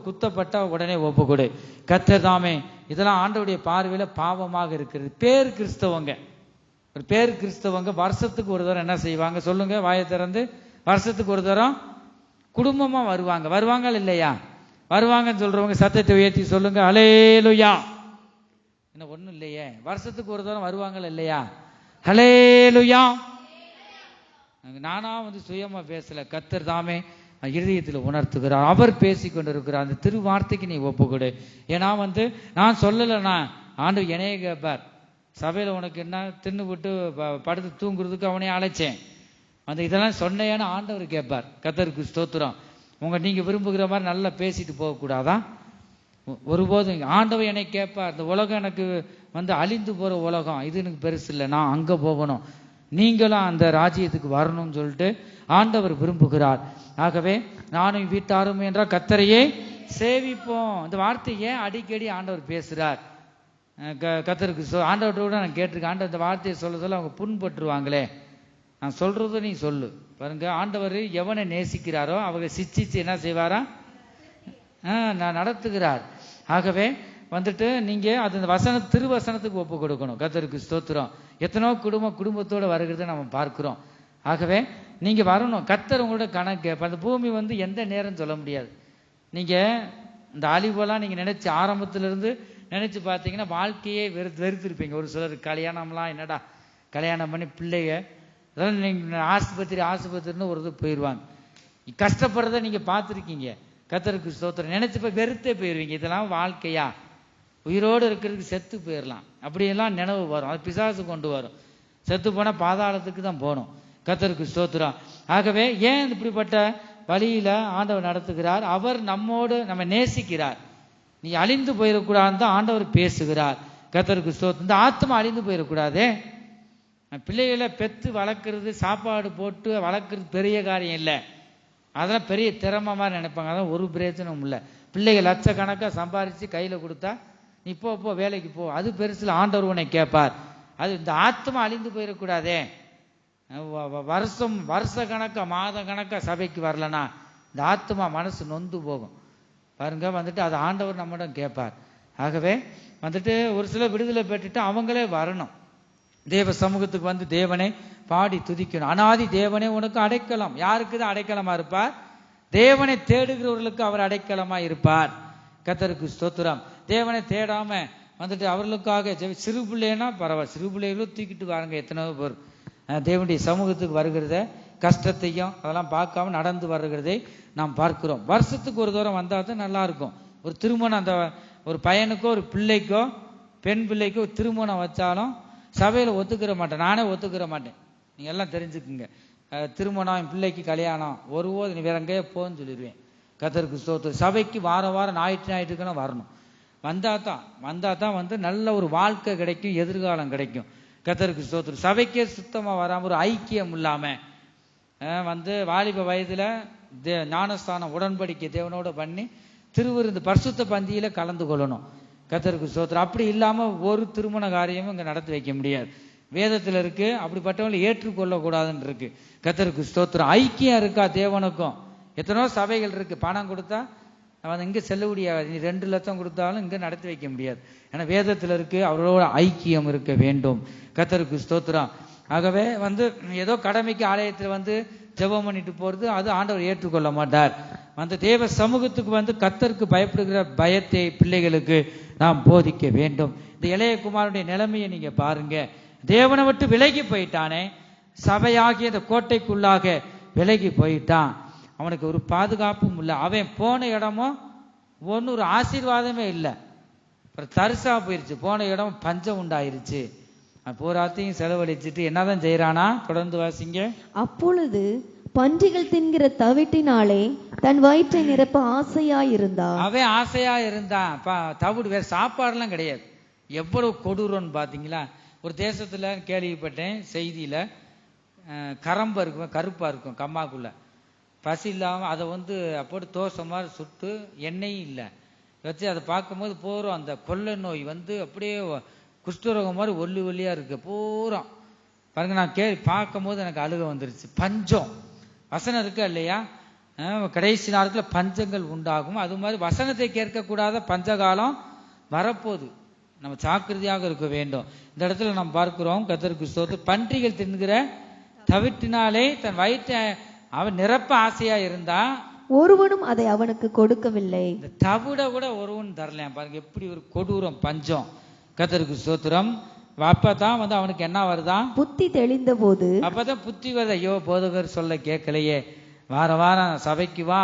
குத்தப்பட்ட உடனே ஒப்பு கொடு. கர்த்தர் தாமே இதெல்லாம் ஆண்டவருடைய பார்வையில பாவமாக இருக்கிறது. பேர் கிறிஸ்தவங்க, ஒரு பேர் கிறிஸ்தவங்க வருஷத்துக்கு ஒரு தரம் என்ன செய்வாங்க சொல்லுங்க, வாயை திறந்து. வருஷத்துக்கு ஒரு தரம் குடும்பமா வருவாங்க. வருவாங்க இல்லையா? வருவாங்கன்னு சொல்றவங்க சத்தத்தை உயர்த்தி சொல்லுங்க, ஹல்லேலூயா. என்ன ஒண்ணும் இல்லையே, வருஷத்துக்கு ஒரு தரம் வருவாங்க இல்லையா? ஹல்லேலூயா. நானா வந்து சுயமா பேசல, கர்த்தர் தாமே இருதயத்தில் உணர்த்துகிறார். அவர் பேசிக்கொண்டிருக்கிறார். அந்த திருவார்த்தைக்கு நீ ஒப்புக்கொடு. ஏன்னா வந்து நான் சொல்லலைன்னா ஆண்டவர் என்னைய கேட்பார். சபையில உனக்கு என்ன தின்னு விட்டு படுத்து தூங்குறதுக்கு அவனே அழைச்சேன், அந்த இதெல்லாம் சொன்னையான ஆண்டவர் கேட்பார். கர்த்தருக்கு ஸ்தோத்திரம். நீங்க விரும்புகிற மாதிரி நல்லா பேசிட்டு போகக்கூடாதா? ஒருபோதும் ஆண்டவர் என்னை கேட்பார். இந்த உலகம் எனக்கு வந்து அழிந்து போற உலகம், இது எனக்கு பெருசு இல்லை, நான் அங்க போகணும், நீங்களும் அந்த ராஜ்யத்துக்கு வரணும்னு சொல்லிட்டு ஆண்டவர் விரும்புகிறார். ஆகவே நானும் வீட்டாரும் என்றால் கர்த்தரையே சேவிப்போம். இந்த வார்த்தையை அடிக்கடி ஆண்டவர் பேசுறார். கர்த்தருக்கு ஆண்டவர்கிட்ட நான் கேட்டிருக்கேன், ஆண்டவர் இந்த வார்த்தையை சொல்ல சொல்ல அவங்க புண்பட்டுருவாங்களே, நான் சொல்றத நீ சொல்லு. பாருங்க, ஆண்டவர் எவனை நேசிக்கிறாரோ அவங்க சிச்சிச்சு என்ன செய்வாரா, நான் நடத்துகிறார். ஆகவே வந்துட்டு நீங்க அது இந்த திருவசனத்துக்கு ஒப்பு கொடுக்கணும். கர்த்தருக்கு ஸ்தோத்திரம். எத்தனோ குடும்பத்தோட வருகிறத நம்ம பார்க்கிறோம். ஆகவே நீங்க வரணும். கர்த்தர் உங்களோட கணக்கு. அந்த பூமி வந்து எந்த நேரம் சொல்ல முடியாது. நீங்க இந்த அழிவெல்லாம் நீங்க நினைச்சு ஆரம்பத்திலிருந்து நினைச்சு பார்த்தீங்கன்னா வாழ்க்கையே வெறுத்திருப்பீங்க. ஒரு சிலர் கல்யாணம்லாம் என்னடா கல்யாணம் பண்ணி பிள்ளைங்க அதெல்லாம் நீங்க ஆஸ்பத்திரின்னு ஒரு இது போயிடுவாங்க. கஷ்டப்படுறத நீங்க பார்த்துருக்கீங்க. கர்த்தருக்கு ஸ்தோத்திரம். நினைச்சு போய் வெறுத்தே போயிடுவீங்க. இதெல்லாம் வாழ்க்கையா? உயிரோடு இருக்கிறதுக்கு செத்து போயிடலாம், அப்படியெல்லாம் நினைவு வரும். அது பிசாசு கொண்டு வரும். செத்து போனா பாதாளத்துக்கு தான் போகணும். கர்த்தருக்கு ஸ்தோத்திரம். ஆகவே ஏன் இப்படிப்பட்ட வழியில ஆண்டவர் நடத்துகிறார்? அவர் நம்மோடு நம்ம நேசிக்கிறார். நீ அழிந்து போயிடக்கூடாதுன்னு தான் ஆண்டவர் பேசுகிறார். கர்த்தருக்கு ஸ்தோத்திரம். இந்த ஆத்மா அழிந்து போயிடக்கூடாதே. பிள்ளைகளை பெத்து வளர்க்கறது, சாப்பாடு போட்டு வளர்க்கறது பெரிய காரியம் இல்லை. அதெல்லாம் பெரிய திறமை மாதிரி நினைப்பாங்க. அதான் ஒரு பிரயோஜனம் இல்லை. பிள்ளைகள் லட்சக்கணக்காக சம்பாதிச்சு கையில கொடுத்தா நீ போ வேலைக்கு போ, அது பெருசுல ஆண்டவர் உன்னை கேட்பார். அது இந்த ஆத்மா அழிந்து போயிடக்கூடாதே. வருஷ கணக்கா மாத கணக்கா சபைக்கு வரலனா இந்த ஆத்மா மனசு நொந்து போகும். பாருங்க, வந்துட்டு அது ஆண்டவர் நம்மிடம் கேட்பார். ஆகவே வந்துட்டு ஒரு சில விடுதலை பெற்றுட்டு அவங்களே வரணும். தேவ சமூகத்துக்கு வந்து தேவனை பாடி துதிக்கணும். அனாதி தேவனே உனக்கு அடைக்கலம். யாருக்கு தான் அடைக்கலமா இருப்பார்? தேவனை தேடுகிறவர்களுக்கு அவர் அடைக்கலமா இருப்பார். கர்த்தருக்கு ஸ்தோத்திரம். தேவனை தேடாம வந்துட்டு அவர்களுக்காக சிறு பிள்ளைன்னா பரவாயில்ல, சிறு பிள்ளைகளும் தூக்கிட்டு வாருங்க. எத்தனையோ பேர் தேவனுடைய சமூகத்துக்கு வருகிறத கஷ்டத்தையும் அதெல்லாம் பார்க்காம நடந்து வருகிறதை நாம் பார்க்கிறோம். வருஷத்துக்கு ஒரு தூரம் வந்தா தான் நல்லா இருக்கும். ஒரு திருமணம், அந்த ஒரு பையனுக்கோ ஒரு பிள்ளைக்கோ பெண் பிள்ளைக்கோ திருமணம் வச்சாலும் சபையில ஒத்துக்கிற மாட்டேன், நானே ஒத்துக்கிற மாட்டேன். நீங்க எல்லாம் தெரிஞ்சுக்குங்க. திருமணம், என் பிள்ளைக்கு கல்யாணம், ஒருபோது நீ வேற எங்கேயே போன்னு சொல்லிடுவேன். கர்த்தருக்கு ஸ்தோத்திரம். சபைக்கு வாரம் ஞாயிற்றுக்கிழமை வரணும். வந்தா தான் வந்து நல்ல ஒரு வாழ்க்கை கிடைக்கும், எதிர்காலம் கிடைக்கும். கர்த்தருக்கு ஸ்தோத்திரம். சபைக்கே சுத்தமா வராம ஒரு ஐக்கியம் இல்லாம வந்து வாலிப வயதுல ஞானஸ்தானம் உடன்படிக்கை தேவனோட பண்ணி திருவிருந்து பரிசுத்த பந்தியில கலந்து கொள்ளணும். கர்த்தருக்கு ஸ்தோத்திரம். அப்படி இல்லாம ஒரு திருமண காரியமும் இங்க நடத்தி வைக்க முடியாது. வேதத்துல இருக்கு, அப்படிப்பட்டவங்களை ஏற்றுக்கொள்ள கூடாதுன்னு இருக்கு. கர்த்தருக்கு ஸ்தோத்திரம். ஐக்கியம் இருக்கா தேவனுக்கும்? எத்தனோ சபைகள் இருக்கு, பணம் கொடுத்தா அவன் இங்க செல்லுபடியாகாது. நீ 2 லட்சம் கொடுத்தாலும் இங்க நடத்தி வைக்க முடியாது. ஏன்னா வேதத்துல இருக்கு, அவரோட ஐக்கியம் இருக்க வேண்டும். கர்த்தருக்கு ஸ்தோத்திரம். ஆகவே வந்து ஏதோ கடமைக்கு ஆலயத்தில் வந்து ஜெபம் பண்ணிட்டு போறது அது ஆண்டவர் ஏற்றுக்கொள்ள மாட்டார். அந்த தேவ சமூகத்துக்கு வந்து கர்த்தருக்கு பயப்படுகிற பயத்தை பிள்ளைகளுக்கு நாம் போதிக்க வேண்டும். இந்த இளைய குமாரனுடைய நிலைமையை நீங்க பாருங்க. தேவனை விட்டு விலகி போயிட்டானே, சபையாகிய இந்த கோட்டைக்குள்ளாக விலகி போயிட்டான். அவனுக்கு ஒரு பாதுகாப்பும் இல்லை. அவன் போன இடமும் ஒன்னும் ஒரு ஆசீர்வாதமே இல்லை. அப்புறம் தரிசா போயிருச்சு. போன இடம் பஞ்சம் உண்டாயிருச்சு. பூராத்தையும் செலவழிச்சுட்டு என்னதான் செய்யறானா? தொடர்ந்து வாசிங்க. அப்பொழுது பன்றிகள் தின்கிற தவிட்டினாலே தன் வயிற்றை நிரப்ப ஆசையாயிருந்தான். அவன் ஆசையா இருந்தான். தவிடு வேற சாப்பாடுலாம் கிடையாது. எவ்வளவு கொடூரம்னு பாத்தீங்களா? ஒரு தேசத்துல கேள்விப்பட்டேன் செய்தியில, கரம்பு இருக்கும், கருப்பா இருக்கும் கம்மாக்குள்ள. பசி இல்லாம அதை போட்டு தோசை மாதிரி சுட்டு எண்ணெயும் இல்லை வச்சு அதை பார்க்கும்போது பூரா அந்த கொள்ளை நோய் அப்படியே குஷ்டரோகம் மாதிரி ஒல்லி ஒல்லியா இருக்கு பூரா. பாருங்க, நான் பார்க்கும் போது எனக்கு அழுக வந்துருச்சு. பஞ்சம் வசனம் இருக்கா இல்லையா? கடைசி நேரத்துல பஞ்சங்கள் உண்டாகும். அது மாதிரி வசனத்தை கேட்கக்கூடாத பஞ்சகாலம் வரப்போகுது. நம்ம ஜாக்கிரதையாக இருக்க வேண்டும். இந்த இடத்துல நம்ம பார்க்கிறோம், கர்த்தருக்கு ஸ்தோத்திரம், பன்றிகள் தின்கிற தவிட்டினாலே தன் வயிற்றை அவன் நிரப்ப ஆசையா இருந்தா ஒருவனும் அதை அவனுக்கு கொடுக்கவில்லை. இந்த தவிட கூட ஒருவன் தரலாம். பாருங்க எப்படி ஒரு கொடூரம் பஞ்சம். கர்த்தருக்கு ஸ்தோத்திரம். அப்பதான் அவனுக்கு என்ன வருதான்? புத்தி தெளிந்த போது. அப்பதான் புத்தி வருது. ஐயோ, போதகர் சொல்ல கேட்கலையே, வாரம் சபைக்கு வா,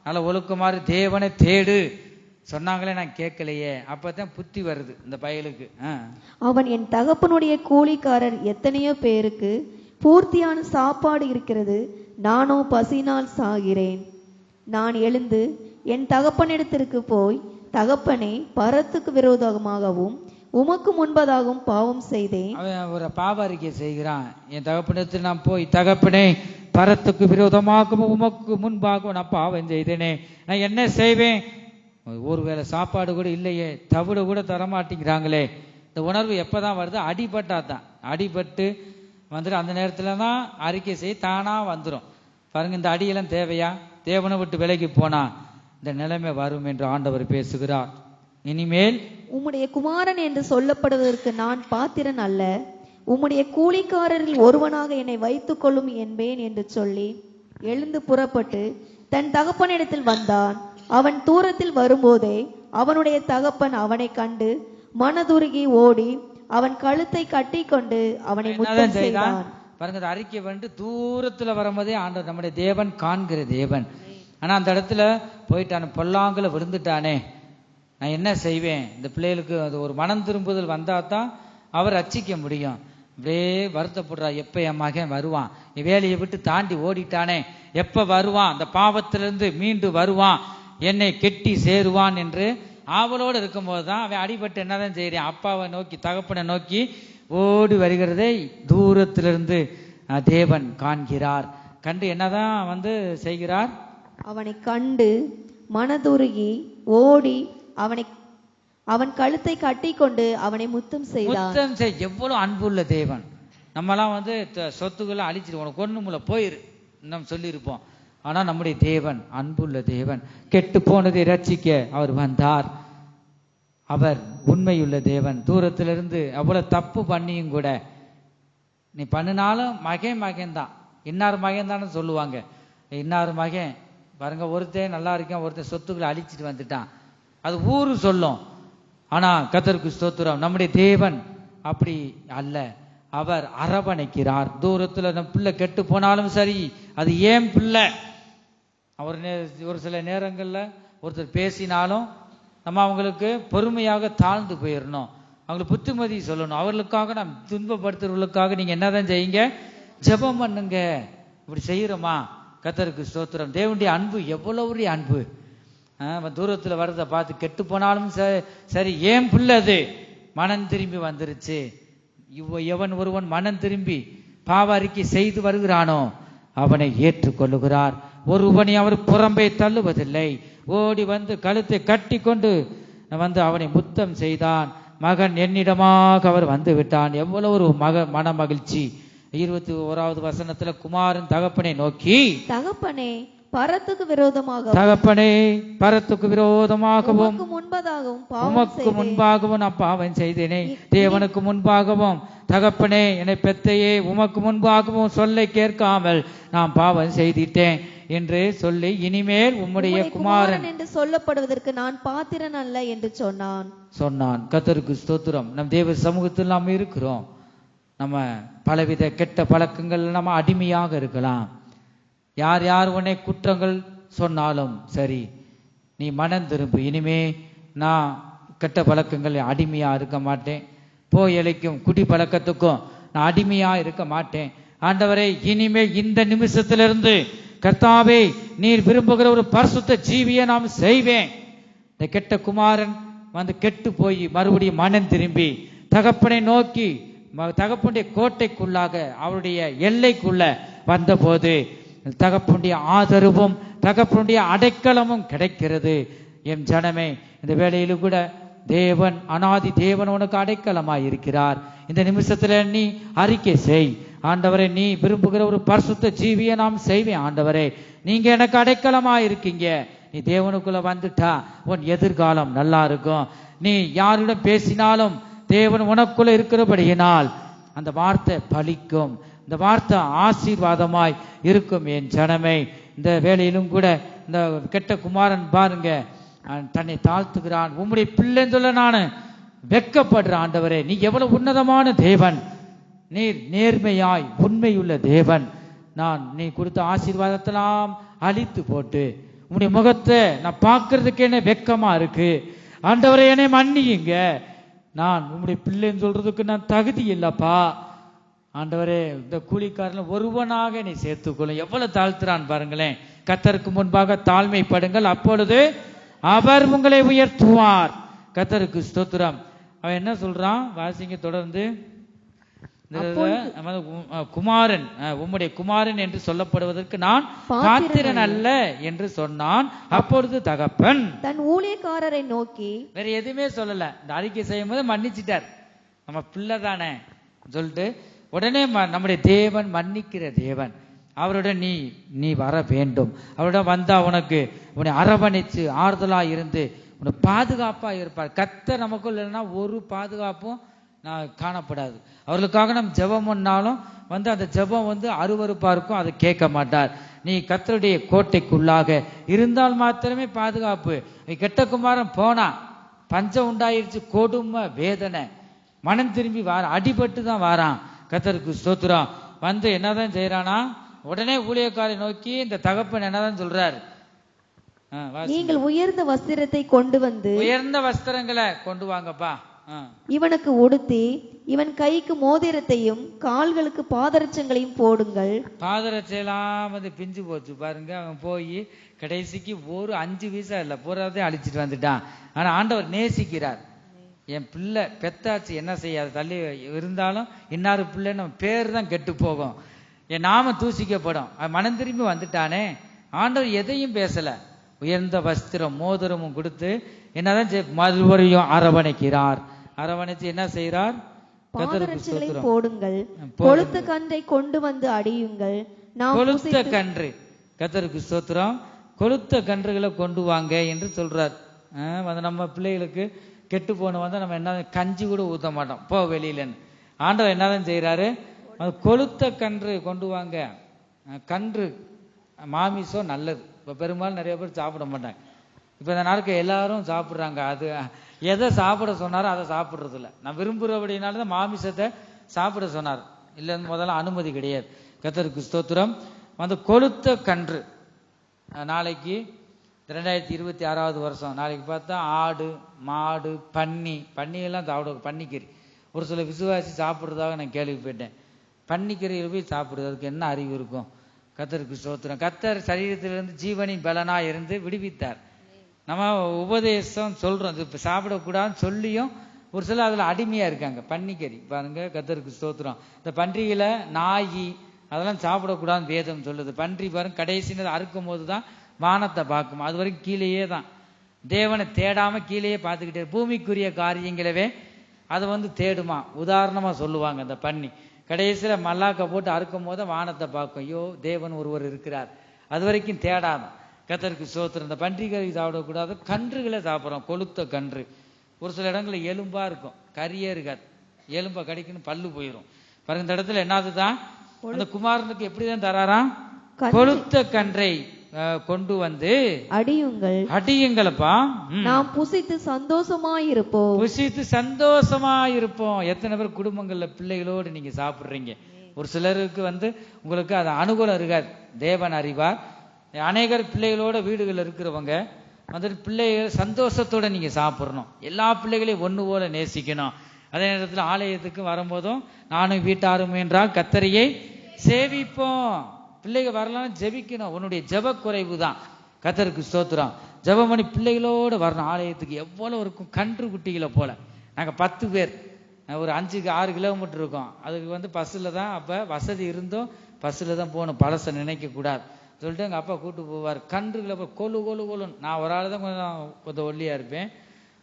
நல்ல ஒழுக்கமாறு தேவனை தேடு சொன்னாங்களே, நான் கேட்கலையே. அப்பதான் புத்தி வருது இந்த பயலுக்கு. அவன், என் தகப்பனுடைய கூலிக்காரர் எத்தனையோ பேருக்கு பூர்த்தியான சாப்பாடு இருக்கிறது, நானோ பசினால் சாகிறேன். நான் எழுந்து என் தகப்பனிடத்திற்கு போய், தகப்பனே, பரத்துக்கு விரோதமாகவும் உமக்கு முன்பதாகவும் பாவம் செய்தேன். அவன் ஒரு பாவ அறிக்கை செய்கிறான். என் தகப்பனிடத்தில் நான் போய், தகப்பனே, பரத்துக்கு விரோதமாகவும் உமக்கு முன்பாகவும் நான் பாவம் செய்தேனே, நான் என்ன செய்வேன்? ஒருவேளை சாப்பாடு கூட இல்லையே, தவிட கூட தரமாட்டேங்கிறாங்களே. இந்த உணர்வு எப்பதான் வருது? அடிபட்டா தான். அடிபட்டு வந்துடும். அந்த நேரத்துல தான் அறிக்கை செய்ய தானா வந்துடும். பாருங்க, இந்த அடியெல்லாம் தேவையா? தேவனை விட்டு விலகி போனா இந்த நிலைமை வரும் என்று ஆண்டவர் பேசுகிறார். இனிமேல் உம்முடைய குமாரன் என்று சொல்லப்படுவதற்கு நான் பாத்திரன் அல்ல, உம்முடைய கூலிக்காரரில் ஒருவனாக என்னை வைத்துக் கொள்ளும் என்பேன் என்று சொல்லி எழுந்து புறப்பட்டு தன் தகப்பனிடத்தில் வந்தான். அவன் தூரத்தில் வரும்போதே அவனுடைய தகப்பன் அவனை கண்டு மனதுருகி ஓடி அவன் கழுத்தை கட்டி கொண்டு அவனை முத்தம் செய்தான். பாருங்க, அறிக்கை வந்து தூரத்துல வரும்போதே ஆண்டவர் நம்முடைய தேவன் காண்கிற தேவன். ஆனா அந்த இடத்துல போயிட்டான, பொல்லாங்குல விழுந்துட்டானே, நான் என்ன செய்வேன்? இந்த பிள்ளைகளுக்கு அது ஒரு மனம் திரும்புதல் வந்தா தான் அவர் ரட்சிக்க முடியும். அப்படியே வருத்தப்படுறா, எப்ப என் மகன் வருவான்? வேலையை விட்டு தாண்டி ஓடிட்டானே, எப்ப வருவான்? அந்த பாவத்திலிருந்து மீண்டு வருவான், என்னை கெட்டி சேருவான் என்று ஆவலோடு இருக்கும் போதுதான் அவன் அடிபட்டு என்னதான் செய்யறான்? அப்பாவை நோக்கி, தகப்பனை நோக்கி ஓடி வருகிறதை தூரத்திலிருந்து தேவன் காண்கிறார். கண்டு என்னதான் செய்கிறார்? அவனை கண்டு மனதுருகி ஓடி அவன் கழுத்தை கட்டி கொண்டு அவனை முத்தம் செய்தான். எவ்வளவு அன்புள்ள தேவன்! நம்மலாம் சொத்துக்களை அழிச்சிட்டு உனக்கு ஒண்ணுமுல போயிரு நம்ம சொல்லி இருப்போம். ஆனா நம்முடைய தேவன் அன்புள்ள தேவன். கெட்டு போனதை ரட்சிக்க அவர் வந்தார். அவர் உண்மையுள்ள தேவன். தூரத்திலிருந்து அவ்வளவு தப்பு பண்ணியும் கூட, நீ பண்ணினாலும் மகன் தான், இன்னார் மகன் தானே சொல்லுவாங்க. இன்னார் மகன் பாருங்க, ஒருத்தன் நல்லா இருக்கான், ஒருத்தன் சொத்துக்களை அழிச்சிட்டு வந்துட்டான், அது ஊரு சொல்லும். ஆனா கர்த்தருக்கு ஸ்தோத்திரம், நம்முடைய தேவன் அப்படி அல்ல. அவர் அரவணைக்கிறார். தூரத்துல நம்ம பிள்ளை கெட்டு போனாலும் சரி, அது ஏன் பிள்ளை. அவர் ஒரு சில நேரங்கள்ல ஒருத்தர் பேசினாலும் நம்ம அவங்களுக்கு பொறுமையாக தாழ்ந்து போயிடணும், அவங்களுக்கு புத்திமதி சொல்லணும். அவர்களுக்காக நாம் துன்பப்படுத்துறவர்களுக்காக நீங்க என்னதான் செய்யுங்க? ஜெபம் பண்ணுங்க. இப்படி செய்யறோமா? கர்த்தருக்கு ஸ்தோத்திரம். தேவனுடைய அன்பு எவ்வளவு அன்பு! தூரத்துல வர்றதை பார்த்து கெட்டு போனாலும் சரி, ஏன் பிள்ளை அது மனம் திரும்பி வந்துருச்சு. எவன் ஒருவன் மனம் திரும்பி பாவ அறிக்கை செய்து வருகிறானோ அவனை ஏற்றுக்கொள்ளுகிறார். ஒருவனை அவர் புறம்பே தள்ளுவதில்லை. ஓடி கழுத்தை கட்டி கொண்டு அவனை முத்தம் செய்தான். மகன் என்னிடமாக அவர் வந்து விட்டான். எவ்வளவு ஒரு மன மகிழ்ச்சி! 21வது வசனத்துல குமாரன் தகப்பனை நோக்கி, தகப்பனே, பரத்துக்கு விரோதமாக விரோதமாகவும் உமக்கு முன்பாகவும் நான் பாவம் செய்தேனே. தேவனுக்கு முன்பாகவும் தகப்பனே, என்னை பெத்தையே, உமக்கு முன்பாகவும் சொல்லை கேட்காமல் நான் பாவம் செய்திட்டேன் என்று சொல்லி, இனிமேல் உம்முடைய குமாரன் என்று சொல்லப்படுவதற்கு நான் பாத்திரன் அல்ல என்று சொன்னான். கர்த்தருக்கு ஸ்தோத்திரம். நம் தேவ சமூகத்தில் நாம் இருக்கிறோம். நம்ம பலவித கெட்ட பழக்கங்கள் நம்ம அடிமையாக இருக்கலாம். யார் யார் உன்னை குற்றங்கள் சொன்னாலும் சரி, நீ மனம் திரும்பு. இனிமே நான் கெட்ட பழக்கங்கள் அடிமையா இருக்க மாட்டேன். போயலைக்கும் குடி பழக்கத்துக்கும் நான் அடிமையா இருக்க மாட்டேன். ஆண்டவரே, இனிமே இந்த நிமிஷத்திலிருந்து கர்த்தாவே, நீர் விரும்புகிற ஒரு பரிசுத்த ஜீவியை நாம் செய்வேன். இந்த கெட்ட குமாரன் கெட்டு போய் மறுபடியும் மனம் திரும்பி தகப்பனை நோக்கி தகப்பனுடைய கோட்டைக்குள்ளாக அவருடைய எல்லைக்குள்ள வந்தபோது தகப்பனுடைய ஆதரவும் தகப்பனுடைய அடைக்கலமும் கிடைக்கிறது. என் ஜனமே, இந்த வேளையிலும் கூட தேவன், அனாதி தேவன் உனக்கு அடைக்கலமாய் இருக்கிறார். இந்த நிமிஷத்துல நீ அறிக்கை செய், ஆண்டவரே நீ விரும்புகிற ஒரு பரிசுத்த ஜீவியை நாம் செய்வேன். ஆண்டவரே நீங்க எனக்கு அடைக்கலமா இருக்கீங்க. நீ தேவனுக்குள்ள வந்துட்டா உன் எதிர்காலம் நல்லா இருக்கும். நீ யாரிடம் பேசினாலும் தேவன் உனக்குள்ள இருக்கிறபடியினால் அந்த வார்த்தை பலிக்கும், இந்த வார்த்தை ஆசீர்வாதமாய் இருக்கும். என் ஜனமே, இந்த வேளையிலும் கூட இந்த கெட்ட குமாரன் பாருங்க, தன்னை தாழ்த்துகிறான். உம்முடைய பிள்ளைன்னு சொல்ல நான் வெட்கப்படுற ஆண்டவரே, நீ எவ்வளவு உன்னதமான தேவன், நீர் நேர்மையாய் உண்மையுள்ள தேவன். நீ கொடுத்த ஆசீர்வாதத்தெல்லாம் அழித்து போட்டு உம்முடைய முகத்தை நான் பார்க்கறதுக்கு என்ன வெட்கமா இருக்கு. ஆண்டவரே என்னை மன்னியுங்க, நான் உம்முடைய பிள்ளைன்னு சொல்றதுக்கு நான் தகுதி இல்லப்பா. ஆண்டவரே இந்த கூலிக்காரன் ஒருவனாக நீ சேர்த்துக்கொள்ளும். எவ்வளவு தாழ்த்துறான் பாருங்களேன். கர்த்தருக்கு முன்பாக தாழ்மைப்படுங்கள், அப்பொழுது அவர் உங்களை உயர்த்துவார். கர்த்தருக்கு ஸ்தோத்திரம். அவன் என்ன சொல்றான் வாசிங்க தொடர்ந்து. குமாரன், உம்முடைய குமாரன் என்று சொல்லப்படுவதற்கு நான் பாத்திரன் அல்ல என்று சொன்னான். அப்பொழுது தகப்பன் தன் ஊழியக்காரரை நோக்கி, வேற எதுவுமே சொல்லல, இந்த அறிக்கை செய்யும் போது மன்னிச்சிட்டார். நம்ம பிள்ளை தானே சொல்லிட்டு உடனே நம்முடைய தேவன் மன்னிக்கிற தேவன். அவருடன் நீ வர வேண்டும். அவருடன் வந்தா உனக்கு உன்னை அரவணைச்சு ஆறுதலா இருந்து உனக்கு பாதுகாப்பா இருப்பார். கர்த்தர் நமக்குள்ள இல்லைன்னா ஒரு பாதுகாப்பும் காணப்படாது. அவர்களுக்காக நம்ம ஜெபம் பண்ணாலும் அந்த ஜெபம் அருவருப்பா இருக்கும், அதை கேட்க மாட்டார். நீ கர்த்தருடைய கோட்டைக்குள்ளாக இருந்தால் மாத்திரமே பாதுகாப்பு. கெட்ட குமாரன் போனா பஞ்சம் உண்டாயிருச்சு, கொடுமை வேதனை, மனம் திரும்பி அடிபட்டு தான் வாரான். கர்த்தருக்கு ஸ்தோத்திரம். என்னதான் செய்யறானா, உடனே ஊழியக்காரை நோக்கி இந்த தகப்பன் என்னதான் சொல்றாரு, நீங்கள் உயர்ந்த வஸ்திரத்தை கொண்டு வந்து, உயர்ந்த வஸ்திரங்களை கொண்டு வாங்கப்பா, இவனுக்கு உடுத்தி இவன் கைக்கு மோதிரத்தையும் கால்களுக்கு பாதரட்சங்களையும் போடுங்கள். பாதரட்செல்லாம் பிஞ்சு போச்சு பாருங்க. அவன் போய் கடைசிக்கு ஒரு 5 பைசா இல்ல பூராத்தையும் அழிச்சிட்டு வந்துட்டான். ஆனா ஆண்டவர் நேசிக்கிறார். என் பிள்ளை பெத்தாச்சு என்ன செய்யாது, தள்ளி இருந்தாலும் இன்னாரு பிள்ளை நம்ம பேர் தான் கெட்டு போகும், என் நாம தூசிக்கப்படும். மனம் திரும்பி வந்துட்டானே, ஆண்டவர் எதையும் பேசல. உயர்ந்த வஸ்திரம் மோதிரமும் கொடுத்து என்னதான் மறுபடியும் அரவணைக்கிறார். அரவணைச்சு என்ன செய்யறார், பாதரட்சைகளை போடுங்கள், கொழுத்த கன்றை கொண்டு வந்து அடியுங்கள். கொழுத்த கன்று, கர்த்தருக்கு ஸ்தோத்திரம், கொழுத்த கன்றுகளை கொண்டு வாங்க என்று சொல்றார். நம்ம பிள்ளைகளுக்கு கெட்டு போன நம்ம என்ன கஞ்சி கூட ஊத்த மாட்டோம், போ வெளியிலன்னு. ஆண்டவர் என்னதான் செய்யறாரு, கொழுத்த கன்று கொண்டு வாங்க. கன்று மாமிசம் நல்லது. இப்ப பெரும்பாலும் நிறைய பேர் சாப்பிட மாட்டாங்க. இப்ப இந்த நாளுக்கு எல்லாரும் சாப்பிடுறாங்க. அது எதை சாப்பிட சொன்னாரோ அதை சாப்பிடுறது இல்லை. நான் விரும்புறபடினால்தான் மாமிசத்தை சாப்பிட சொன்னார். இல்லைன்னு முதல்ல அனுமதி கிடையாது. கர்த்தருக்கு ஸ்தோத்திரம். கொழுத்த கன்று நாளைக்கு 2026 வருஷம் நாளைக்கு பார்த்தா ஆடு மாடு பன்னியெல்லாம் சாப்பிட, பன்னிக்கறி ஒரு சில விசுவாசி சாப்பிட்றதாக நான் கேள்விப்பட்டேன். பன்னிக்கறியில் போய் சாப்பிடுறது, அதுக்கு என்ன அறிவு இருக்கும்? கர்த்தருக்கு ஸ்தோத்திரம். கர்த்தர் சரீரத்திலிருந்து ஜீவனின் பலனா இருந்து விடுவித்தார். நம்ம உபதேசம் சொல்றோம், இப்ப சாப்பிடக்கூடாதுன்னு சொல்லியும் ஒரு சில அதுல அடிமையா இருக்காங்க. பன்னிக்கறி பாருங்க, கர்த்தருக்கு ஸ்தோத்திரம். இந்த பன்றிகளை நாயி அதெல்லாம் சாப்பிடக்கூடாதுன்னு வேதம் சொல்லுது. பன்றி பாருங்க கடைசினது அறுக்கும் போதுதான் வானத்தை பார்க்கும், அது வரைக்கும் கீழேயே தான். தேவனை தேடாம கீழேயே பார்த்துக்கிட்டே பூமிக்குரிய காரியங்களவே அதை தேடுமா. உதாரணமா சொல்லுவாங்க, அந்த பன்னி கடைசியில மல்லாக்க போட்டு அறுக்கும் போது வானத்தை பார்க்கும், ஐயோ தேவன் ஒருவர் இருக்கிறார், அது வரைக்கும் தேடாம. கர்த்தருக்கு ஸ்தோத்திரம். இந்த பன்றிக்கறி சாப்பிடக்கூடாது, கன்றுகளை சாப்பிட்றோம். கொளுத்த கன்று ஒரு சில இடங்களில் எலும்பா இருக்கும், கறியே இருக்காது, எலும்பை கடிக்கணும் பல்லு போயிடும் பாருங்க. இந்த இடத்துல என்னதுதான் அந்த குமாரனுக்கு எப்படிதான் தராராம், கொளுத்த கன்றை கொண்டு வந்து அடியுங்களப்பா, நாம் புசித்து சந்தோஷமாயிருப்போம். புசித்து சந்தோஷமாயிருப்போம். எத்தனை பேர் குடும்பங்கள்ல பிள்ளைகளோடு நீங்க சாப்பிடுறீங்க? ஒரு சிலருக்கு உங்களுக்கு அது அனுகூலம் இருக்காது, தேவன் அறிவார். அநேகர் பிள்ளைகளோட வீடுகள் இருக்கிறவங்க பிள்ளைகள் சந்தோஷத்தோட நீங்க சாப்பிடணும். எல்லா பிள்ளைகளையும் ஒண்ணு போல நேசிக்கணும். அதே நேரத்தில் ஆலயத்துக்கு வரும்போதும் நானும் வீட்டாரும் என்றால் கர்த்தரையை சேவிப்போம். பிள்ளைகள் வரலாம் ஜெபிக்கணும். உன்னுடைய ஜெப குறைவு தான். கர்த்தருக்கு ஸ்தோத்திரம். ஜெபமணி பிள்ளைகளோடு வரணும் ஆலயத்துக்கு. எவ்வளவு இருக்கும், கன்று குட்டிகளை போல. நாங்க 10 பேர் ஒரு 5-6 கிலோமீட்டர் இருக்கும். அதுக்கு வந்து பஸ்ஸில் தான், அப்போ வசதி இருந்தும் பஸ்ஸில் தான் போகணும், பழசை நினைக்கக்கூடாது சொல்லிட்டு எங்கள் அப்பா கூப்பிட்டு போவார். கன்றுகளை கொலு கொலு கொலுன்னு, நான் ஒரு ஆள் தான் கொஞ்சம் ஒல்லியாக இருப்பேன்,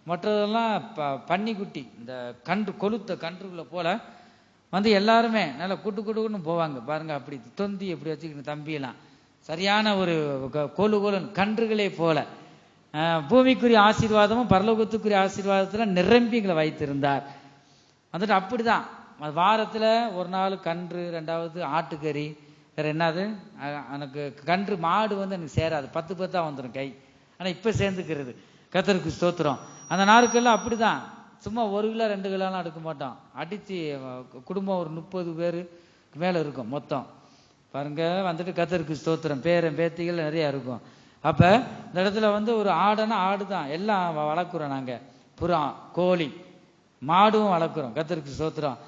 மற்றதெல்லாம் பன்னிக்குட்டி இந்த கன்று கொளுத்த கன்றுகளை போல வந்து எல்லாருமே நல்லா கூட்டுன்னு போவாங்க பாருங்க. அப்படி தொந்தி எப்படி வச்சுக்கணும் தம்பியெல்லாம், சரியான ஒரு கொலு கொலுன்னு கன்றுகளே போல. பூமிக்குரிய ஆசீர்வாதமும் பரலோகத்துக்குரிய ஆசீர்வாதத்தில் நிரம்பி எங்களை வைத்திருந்தார். வந்துட்டு அப்படிதான் வாரத்தில் ஒரு நாள் கன்று, 2வது ஆட்டுக்கறி, வேற என்னது எனக்கு கன்று மாடு வந்து எனக்கு சேராது, 10 வந்துடும் கை. ஆனால் இப்போ சேர்ந்துக்கிறது, கர்த்தருக்கு ஸ்தோத்திரம். அந்த நாட்கள்லாம் அப்படிதான், சும்மா 1 கிலோ 2 கிலோலாம் எடுக்க மாட்டோம், அடித்து குடும்பம் ஒரு 30 பேருக்கு மேலே இருக்கும் மொத்தம் பாருங்க. வந்துட்டு கர்த்தருக்கு ஸ்தோத்திரம், பேரன் பேத்திகள் நிறையா இருக்கும். அப்போ இந்த இடத்துல வந்து ஒரு ஆடுனா ஆடு தான், எல்லாம் வளர்க்குறோம் நாங்கள், புறா கோழி மாடும் வளர்க்குறோம். கர்த்தருக்கு ஸ்தோத்திரம்.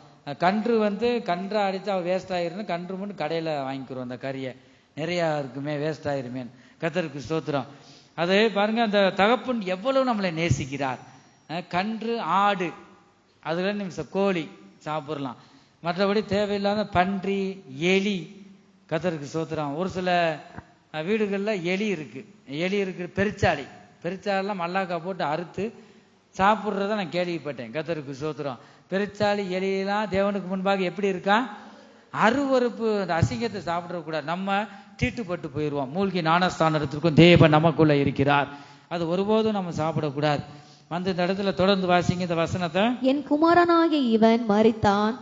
கன்று வந்து கன்றை அடித்தா வேஸ்ட் ஆயிருன்னு கன்று மட்டும் கடையில் வாங்கிக்கிறோம், அந்த கறியை நிறையா இருக்குமே வேஸ்ட் ஆயிருமே. கர்த்தருக்கு ஸ்தோத்திரம். அது பாருங்க, அந்த தகப்பன் எவ்வளவு நம்மளை நேசிக்கிறார். கன்று ஆடு அதுல நிமிஷம் கோழி சாப்பிடலாம், மற்றபடி தேவையில்லாத பன்றி எலி. கர்த்தருக்கு ஸ்தோத்திரம். ஒரு சில வீடுகளில் எலி இருக்கு, பெருச்சாலிலாம் மல்லாக்கா போட்டு அறுத்து சாப்பிட்றத நான் கேள்விப்பட்டேன். கர்த்தருக்கு ஸ்தோத்திரம். பெருச்சாலி எலியெல்லாம் தேவனுக்கு முன்பாக எப்படி இருக்கா, அருவறுப்பு, அந்த அசிங்கத்தை சாப்பிடக்கூடாது. நம்ம தீட்டுப்பட்டு போயிடுவோம். மூழ்கி ஞானஸ்தானத்திற்கும் தேவன் நமக்குள்ள இருக்கிறார், அது ஒருபோதும் நம்ம சாப்பிடக்கூடாது. வந்து இந்த இடத்துல தொடர்ந்து வாசிங்க இந்த வசனத்தை. என் குமாரனாகிய இவன் மரித்தான்,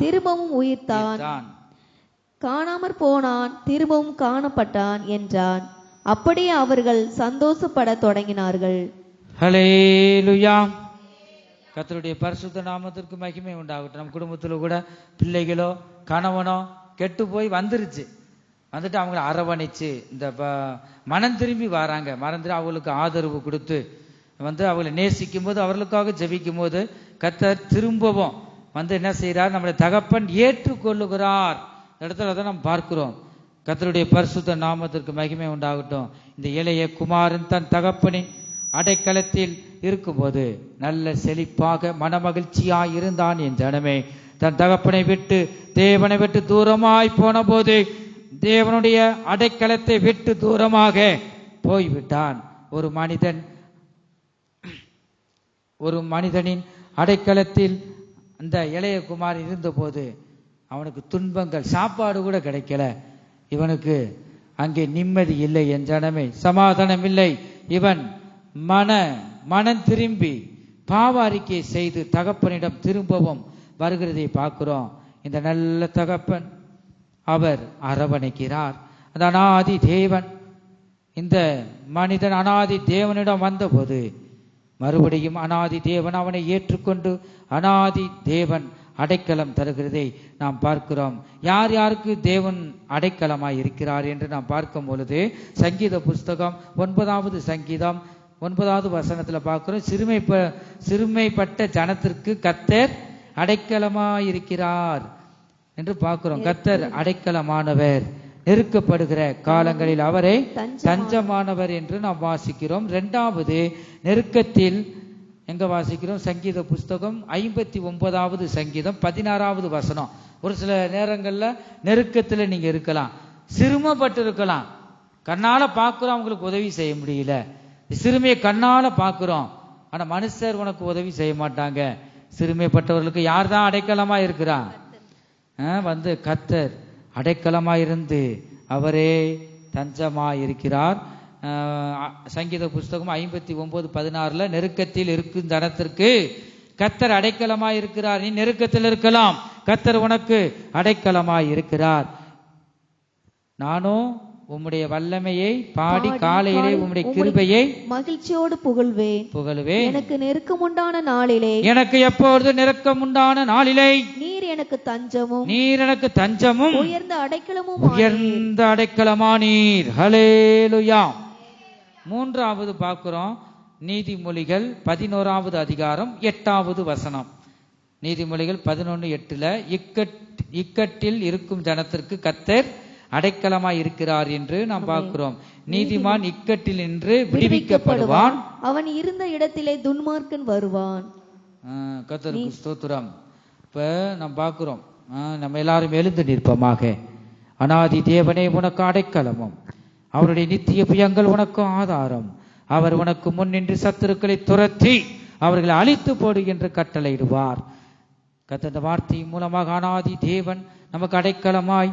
திரும்பவும் உயிர்த்தான், காணாமற் போனான், திரும்பவும் காணப்பட்டான் என்றான். அப்படியே அவர்கள் சந்தோஷப்பட தொடங்கினார்கள். ஹல்லேலூயா. கர்த்தருடைய பரிசுத்த நாமத்திற்கு மகிமை உண்டாகட்டும். நம்ம குடும்பத்தில் கூட பிள்ளைகளோ கணவனோ கெட்டு போய் வந்துட்டு அவங்கள அரவணைச்சு இந்த மனம் திரும்பி வராங்க, மறந்து அவங்களுக்கு ஆதரவு கொடுத்து வந்து அவங்களை நேசிக்கும் போது, அவர்களுக்காக ஜெபிக்கும் போது கர்த்தர் திரும்பவும் வந்து என்ன செய்யறார், நம்முடைய தகப்பன் ஏற்றுக்கொள்ளுகிறார். இடத்துல தான் நம்ம பார்க்கிறோம். கர்த்தருடைய பரிசுத்த நாமத்திற்கு மகிமை உண்டாகட்டும். இந்த இளைய குமாரன் தன் தகப்பனின் அடைக்கலத்தில் இருக்கும்போது நல்ல செழிப்பாக மனமகிழ்ச்சியாய் இருந்தான். என் ஜனமே, தன் தகப்பனை விட்டு தேவனை விட்டு தூரமாய் போன போது தேவனுடைய அடைக்கலத்தை விட்டு தூரமாக போய்விட்டான். ஒரு மனிதனின் அடைக்கலத்தில் அந்த இளைய குமார் இருந்தபோது அவனுக்கு துன்பங்கள், சாப்பாடு கூட கிடைக்கல, இவனுக்கு அங்கே நிம்மதி இல்லை. என் ஜனமே, சமாதானம் இல்லை. இவன் மனம் திரும்பி பாவ அறிக்கை செய்து தகப்பனிடம் திரும்பவும் வருகிறதை பார்க்கிறோம். இந்த நல்ல தகப்பன் அவர் அரவணைக்கிறார். அந்த அனாதி தேவன், இந்த மனிதன் அனாதி தேவனிடம் வந்தபோது மறுபடியும் அனாதி தேவன் அவனை ஏற்றுக்கொண்டு அனாதி தேவன் அடைக்கலம் தருகிறதை நாம் பார்க்கிறோம். யார் யாருக்கு தேவன் அடைக்கலமாய் இருக்கிறார் என்று நாம் பார்க்கும் பொழுது சங்கீத புஸ்தகம் 9வது சங்கீதம் 9வது வசனத்துல பார்க்கிறோம். சிறுமைப்பட்ட ஜனத்திற்கு கர்த்தர் அடைக்கலமாயிருக்கிறார் என்று பார்க்கிறோம். கர்த்தர் அடைக்கலமானவர், நெருக்கப்படுகிற காலங்களில் அவரை தஞ்சமானவர் என்று நாம் வாசிக்கிறோம். 2வது நெருக்கத்தில் எங்க வாசிக்கிறோம், சங்கீத புஸ்தகம் 59வது சங்கீதம் 16வது வசனம். ஒரு சில நேரங்கள்ல நெருக்கத்துல நீங்க இருக்கலாம், சிறுமப்பட்டு இருக்கலாம், கண்ணால பார்க்கிறோம், அவங்களுக்கு உதவி செய்ய முடியல, சிறுமையை கண்ணால பார்க்கிறோம், ஆனா மனுஷர் உனக்கு உதவி செய்ய மாட்டாங்க. சிறுமைப்பட்டவர்களுக்கு யார் தான் அடைக்கலமா இருக்கிறா, வந்து கர்த்தர் அடைக்கலமா இருந்து அவரே தஞ்சமா இருக்கிறார். சங்கீத புஸ்தகம் 59:16 நெருக்கத்தில் இருக்கும் ஜனத்திற்கு கர்த்தர் அடைக்கலமாய் இருக்கிறார். நீ நெருக்கத்தில் இருக்கலாம், கர்த்தர் உனக்கு அடைக்கலமாய் இருக்கிறார். நானும் உம்முடைய வல்லமையை பாடி காலையிலே உம்முடைய கிருபையை மகிழ்ச்சியோடு புகழ்வேன். எனக்கு நெருக்கமுண்டான நாளிலே, எனக்கு எப்பொழுது நெருக்கமுண்டான நாளிலே நீர் எனக்கு தஞ்சமும் உயர்ந்த அடைக்கலமானீர். ஹல்லேலூயா. 3வது பார்க்கிறோம், நீதிமொழிகள் 11வது அதிகாரம் 8வது வசனம். நீதிமொழிகள் 11:8 இக்கட்டில் இருக்கும் ஜனத்திற்கு கர்த்தர் அடைக்கலமாய் இருக்கிறார் என்று நாம் பார்க்கிறோம். நீதிமான் இக்கட்டில் நின்று விடுவிக்கப்படுவான், அவன் இருந்த இடத்திலே துன்மார்க்கன் வருவான். கர்த்தருக்கு ஸ்தோத்திரம். இப்ப நம்ம பார்க்கிறோம், நம்ம எல்லாரும் எழுந்து நிற்பமாக. அநாதி தேவனே உனக்கு அடைக்கலமும், அவருடைய நித்திய புயங்கள் உனக்கு ஆதாரம். அவர் உனக்கு முன் நின்று சத்துருக்களை துரத்தி அவர்களை அழித்து போடு என்று கட்டளையிடுவார். கர்த்தர் வார்த்தையின் மூலமாக அநாதி தேவன் நமக்கு அடைக்கலமாய்,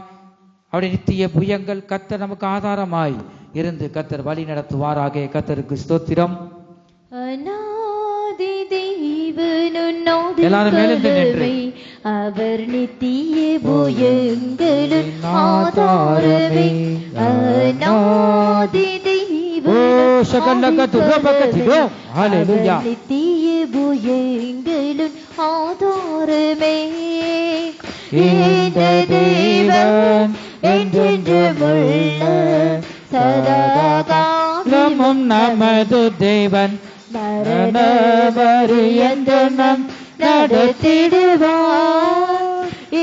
அவருடைய நித்திய புயங்கள் கர்த்தர் நமக்கு ஆதாரமாய் இருந்து கர்த்தர் வழி நடத்துவாராக. கர்த்தருக்கு ஸ்தோத்திரம். அநாதி தேவன் எல்லாரும் எழுந்து நின்று அவர் நித்திய புயங்களின் ஆதாரமே. அநாதி நித்திய புயங்களின் ஆதாரமே. இந்த தேவன் என்றென்றுமுள்ள சதாகாலமும் நமது தேவன் மரண பரியந்தம் நடத்திடுவார்.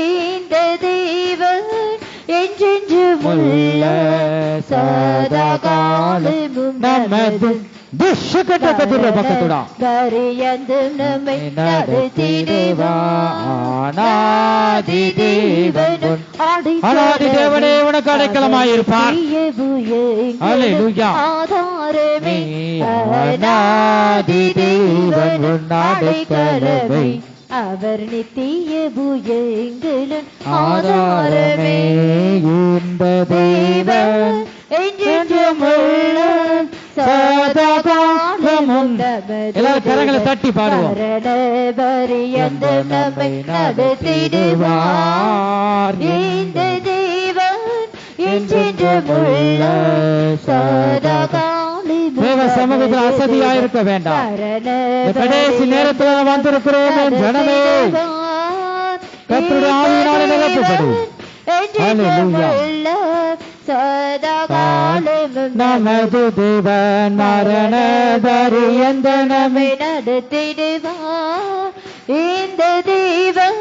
இந்த தேவன் என்றென்றுமுள்ள சதாகாலமும் நமது பரியந்தம் நம்மை நடத்திடுவார். அநாதி தேவனே உனக்கு அடைக்கலமாயிருப்பார். ஆதாரமே. அநாதி தேவன் அடைக்கலமே. அவர் நித்திய புயங்களின் ஆதாரமே. இந்த தேவன் என்றென்றுமுள்ள சதாகாலமும் எல்லாரும் கரங்களை தட்டி பாடுவோம். பரியந்தம் நம்மை நடத்திடுவார். இந்த தேவன் என்றென்றுமுள்ள சதாகாலம். தேவ சமூகத்தில் அசதியா இருக்க வேண்டாம். கடைசி நேரத்தில் வந்திருக்கிறோம் என் ஜனமே, கர்த்தருடைய ஆவியினாலே நிரப்பப்படும். சதாகாலமும் நமது தேவன் மரண பரியந்த நம்மை நடத்திடுவார். இந்த தேவன்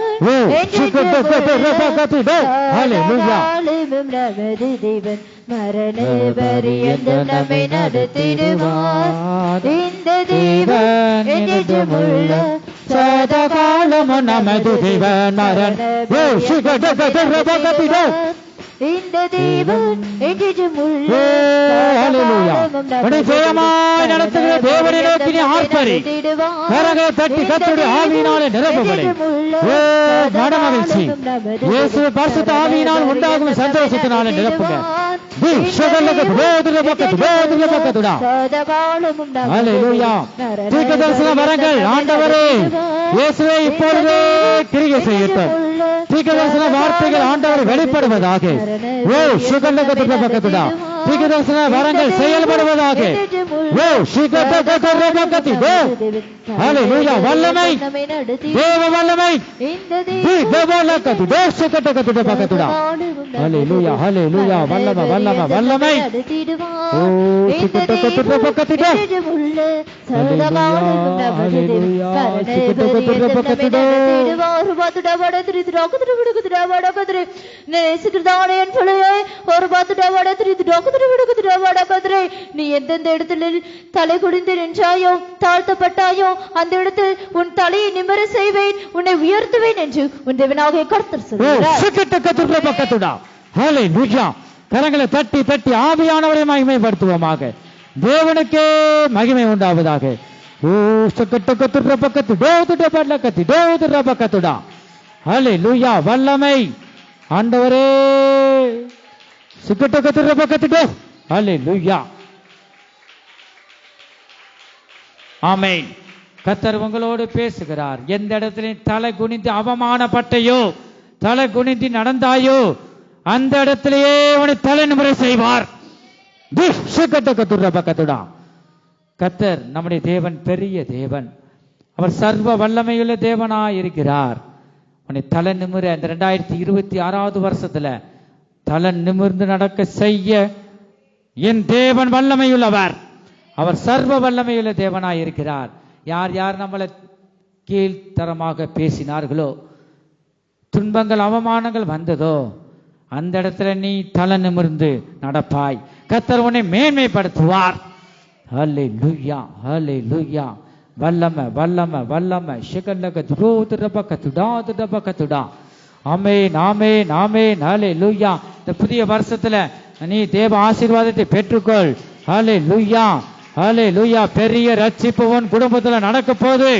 சதாகாலமும் நமது தேவன் மரண பரியந்தம் நம்மை நடத்திடுவார். இந்த தேவன் என்றென்றுமுள்ள சதாகாலமும் நமது தேவன் மரண இந்த தேவன் என்றென்றுமுள்ள ஜெயமாய் நடத்துகிற தேவனை நோக்கி ஆர்ப்பரி. கரங்களை தட்டி கர்த்தருடைய ஆவியினாலே நிரப்பப்படு. மனமகிழ்ச்சி இயேசு பரிசுத்த ஆவியினால் உண்டாகும் சந்தோஷத்தினாலே நிரப்புங்க. தீர்க்க தரிசன வரங்கள் ஆண்டவரே இயேசுவை இப்பொழுதே கிரியை செய்யட்டும். தீர்க்க தரிசன வார்த்தைகள் ஆண்டவர் வெளிப்படுவதாக. தீர்க்க தரிசன வரங்கள் செயல்படுவதாக. வல்லமை, தேவ வல்லமை, வல்லமை வல்லமை வல்லமை. நீ எந்தெந்த இடத்துல தலை குடிந்து நின்றாயோ, தாழ்த்தப்பட்டாயோ, அந்த இடத்தில் உன் தலையை நிமிர செய்வேன், உன்னை உயர்த்துவேன் என்று உன் தேவனாகிய கர்த்தர் சொல்கிறார். கரங்களை தட்டி தட்டி ஆவியானவரை மகிமைப்படுத்துவோமாக. தேவனுக்கே மகிமை உண்டாவதாக. வல்லமை ஆண்டவரே. ஆமென். கர்த்தர் உங்களோடு பேசுகிறார். எந்த இடத்துல தலை குனிந்து அவமானப்பட்டையோ, தலை குனிந்து நடந்தாயோ, அந்த இடத்திலேயே உன்னை தலை நிமிர செய்வார். கர்த்தர் நம்முடைய தேவன் பெரிய தேவன். அவர் சர்வ வல்லமையுள்ள தேவனாய் இருக்கிறார். உன்னை தலை நிமிர இந்த 2026 வருஷத்துல தலை நிமிர்ந்து நடக்க செய்ய என் தேவன் வல்லமையுள்ளவர். அவர் சர்வ வல்லமையுள்ள தேவனாய் இருக்கிறார். யார் யார் நம்மளை கீழ்த்தரமாக பேசினார்களோ, துன்பங்கள் அவமானங்கள் வந்ததோ, அந்த இடத்துல நீ தலை நிமிர்ந்து நடப்பாய். கர்த்தர் உன்னை மேன்மைப்படுத்துவார். ஹல்லேலூயா, ஹல்லேலூயா. வல்லமை வல்லமை வல்லமை ஷிகல்லகதுடோ துரபகதுடா துரபகதுடா. ஆமென் ஆமென் ஆமென். ஹல்லேலூயா. இந்த புதிய வருஷத்துல நீ தேவ ஆசீர்வாதத்தை பெற்றுக்கொள். ஹல்லேலூயா ஹல்லேலூயா. பெரிய ரட்சிப்பு உன் குடும்பத்துல நடக்க போகுது.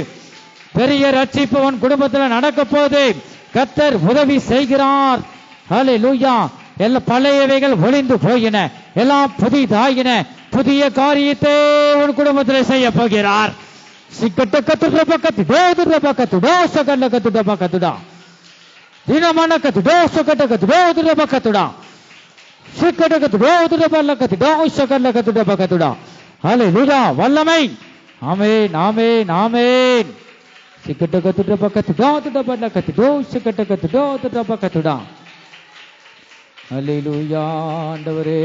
பெரிய ரட்சிப்பு உன் குடும்பத்துல நடக்க போகுது. கர்த்தர் உதவி செய்கிறார். ஹல்லேலூயா. எல்லா பழையவைகள் ஒளிந்து போயின, எல்லாம் புதிதாயின. புதிய காரியத்தை உன் குடும்பத்தில் செய்ய போகிறார். சிக்கட்ட கத்துட பக்கத்து டோதுட பக்கத்து டோசகல்ல கத்துட பக்கத்துடா தினமான கத்து டோசகட்ட கத்து டோதுட பக்கத்துடா சிக்கட்ட கத்து டோதுட பல்ல கத்து டோசகல்ல கத்துட பக்கத்துடா. ஹல்லேலூயா. வல்லமை. ஆமென் ஆமென் ஆமென். சிக்கட்ட கத்துட பக்கத்து டோதுட பல்ல கத்து டோசகட்ட கத்து டோதுட பக்கத்துடா. ஹல்லேலூயா. ஆண்டவரே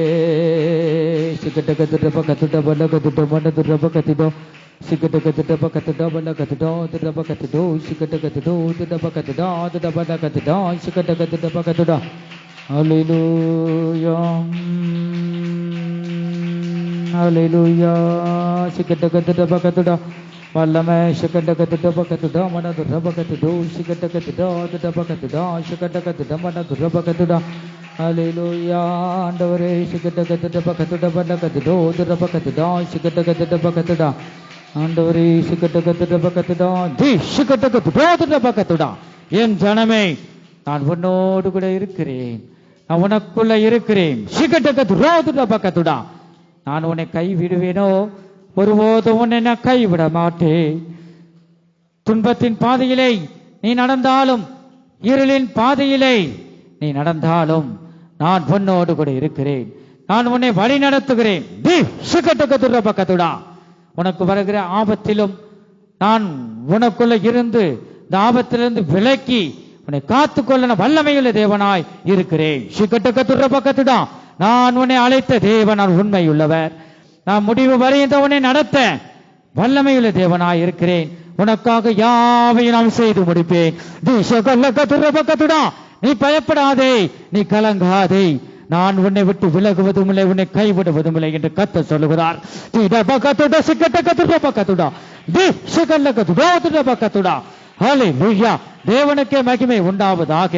சிக்கட்ட கத்துட பக்கத்துட பல்ல கத்துட மனதுட பக்கத்துடா சிக்கட்ட கத்துட பக்கத்துட பல்ல கத்துடா துட பக்கத்துடோ சிக்கட்ட கத்துடோ துட பக்கத்துடா துட பல்ல கத்துடா சிக்கட்ட கத்துட பக்கத்துடா. ஹல்லேலூயா ஹல்லேலூயா. சிக்கட்ட கத்துட பக்கத்துடா வல்லமை சிக்கட்ட கத்துட பக்கத்துடா மனதுட பக்கத்துடோ சிக்கட்ட கத்துடா துட பக்கத்துடா சிக்கட்ட கத்துட மனதுட பக்கத்துடா. ஹல்லேலூயா. ஆண்டவரே சிக்கட்ட கத்துட பக்கத்துட பல்ல கத்துடோ துட பக்கத்துடா சிக்கட்ட கத்துட பக்கத்துடா. ஆண்டவரே சிக்கட்ட கத்துட பக்கத்துடா தி சிக்கட்ட கத்துடா துட பக்கத்துடா. என் ஜனமே, நான் உன்னோடு கூட இருக்கிறேன், நான் உனக்குள்ள இருக்கிறேன். சிக்கட்ட கத்துடா துட பக்கத்துடா. நான் உன்னை கைவிடுவேனோ, ஒருபோதும் உன்னை நான் கைவிட மாட்டேன். துன்பத்தின் பாதையிலே நீ நடந்தாலும், இருளின் பாதையிலே நீ நடந்தாலும், நான் உன்னோடு கூட இருக்கிறேன். நான் உன்னை வழி நடத்துகிறேன். பக்கத்துடா. உனக்கு வருகிற ஆபத்திலும் நான் உனக்குள்ள இருந்து இந்த ஆபத்திலிருந்து விலக்கி உன்னை காத்துக்கொள்ள வல்லமையுள்ள தேவனாய் இருக்கிறேன். பக்கத்துடா. நான் உன்னை அழைத்த தேவன், நான் உண்மையுள்ளவர். நான் முடிவு வரைந்த உன்னை நடத்த வல்லமையுள்ள தேவனாய் இருக்கிறேன். உனக்காக யாவையும் நான் செய்து முடிப்பேன். பக்கத்துடா. நீ பயப்படாதே, நீ கலங்காதே. நான் உன்னை விட்டு விலகுவதும் இல்லை, உன்னை கைவிடுவதும் இல்லை என்று கர்த்தர் சொல்லுகிறார். ஹல்லேலூயா. தேவனுக்கே மகிமை உண்டாவதாக.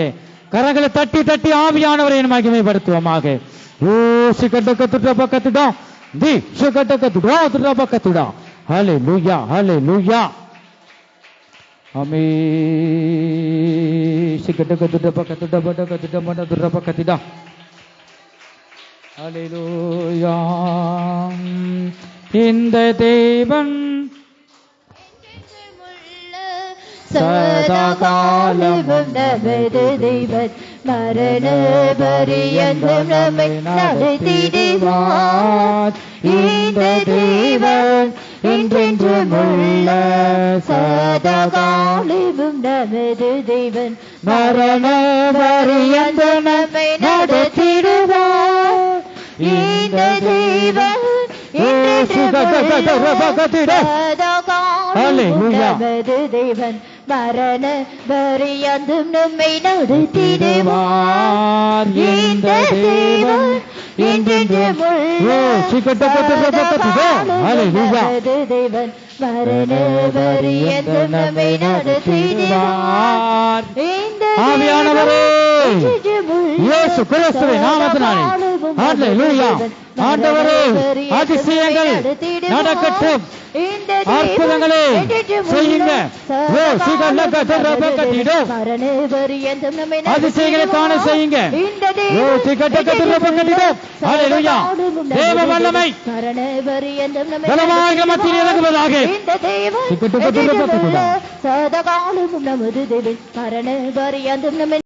கரங்களை தட்டி தட்டி ஆவியானவரை மகிமைப்படுத்துவோமாக. ஓ சிக்கட்ட கத்துட பக்கத்துடா தி சிக்கட்ட கத்துடா பக்கத்துடா. ஹல்லேலூயா ஹல்லேலூயா. ஆமென். சிக்கட்ட கத்துட பக்கத்துட பட கத்துட மன துர பக்கத்துடா. ஹல்லேலூயா. இந்த தேவன் சதாகாலமும் நமது தேவன், மரண பரியந்தம் நம்மை நடத்திடுவார். இந்த தேவன் என்றென்றும் உள்ள சதாகாலமும் நமது தேவன், மரண பரியந்தம் நம்மை நடத்திடுவார். இந்த தேவன் தேவன், மரண பரியந்தம் நம்மை நடத்திடுவார். இந்த தேவன் என்றென்றும் உள்ள தேவன், மரண பரியந்தம் நம்மை நடத்திடுவார். ஆவியானவரே இயேசு கிறிஸ்துவின் நாமத்தினாலே ஹல்லேலூயா. ஆண்டவரே அதிசயங்கள் நடக்கட்டும், அற்புதங்களே செய்யுங்க. அதிசயங்களை காண செய்யுங்க. தேவ வல்லமை பலமாக மத்தியில் இறங்குவதாக. சதகாலமும் நமது தேவன், மரண பரியந்தம் நம்மை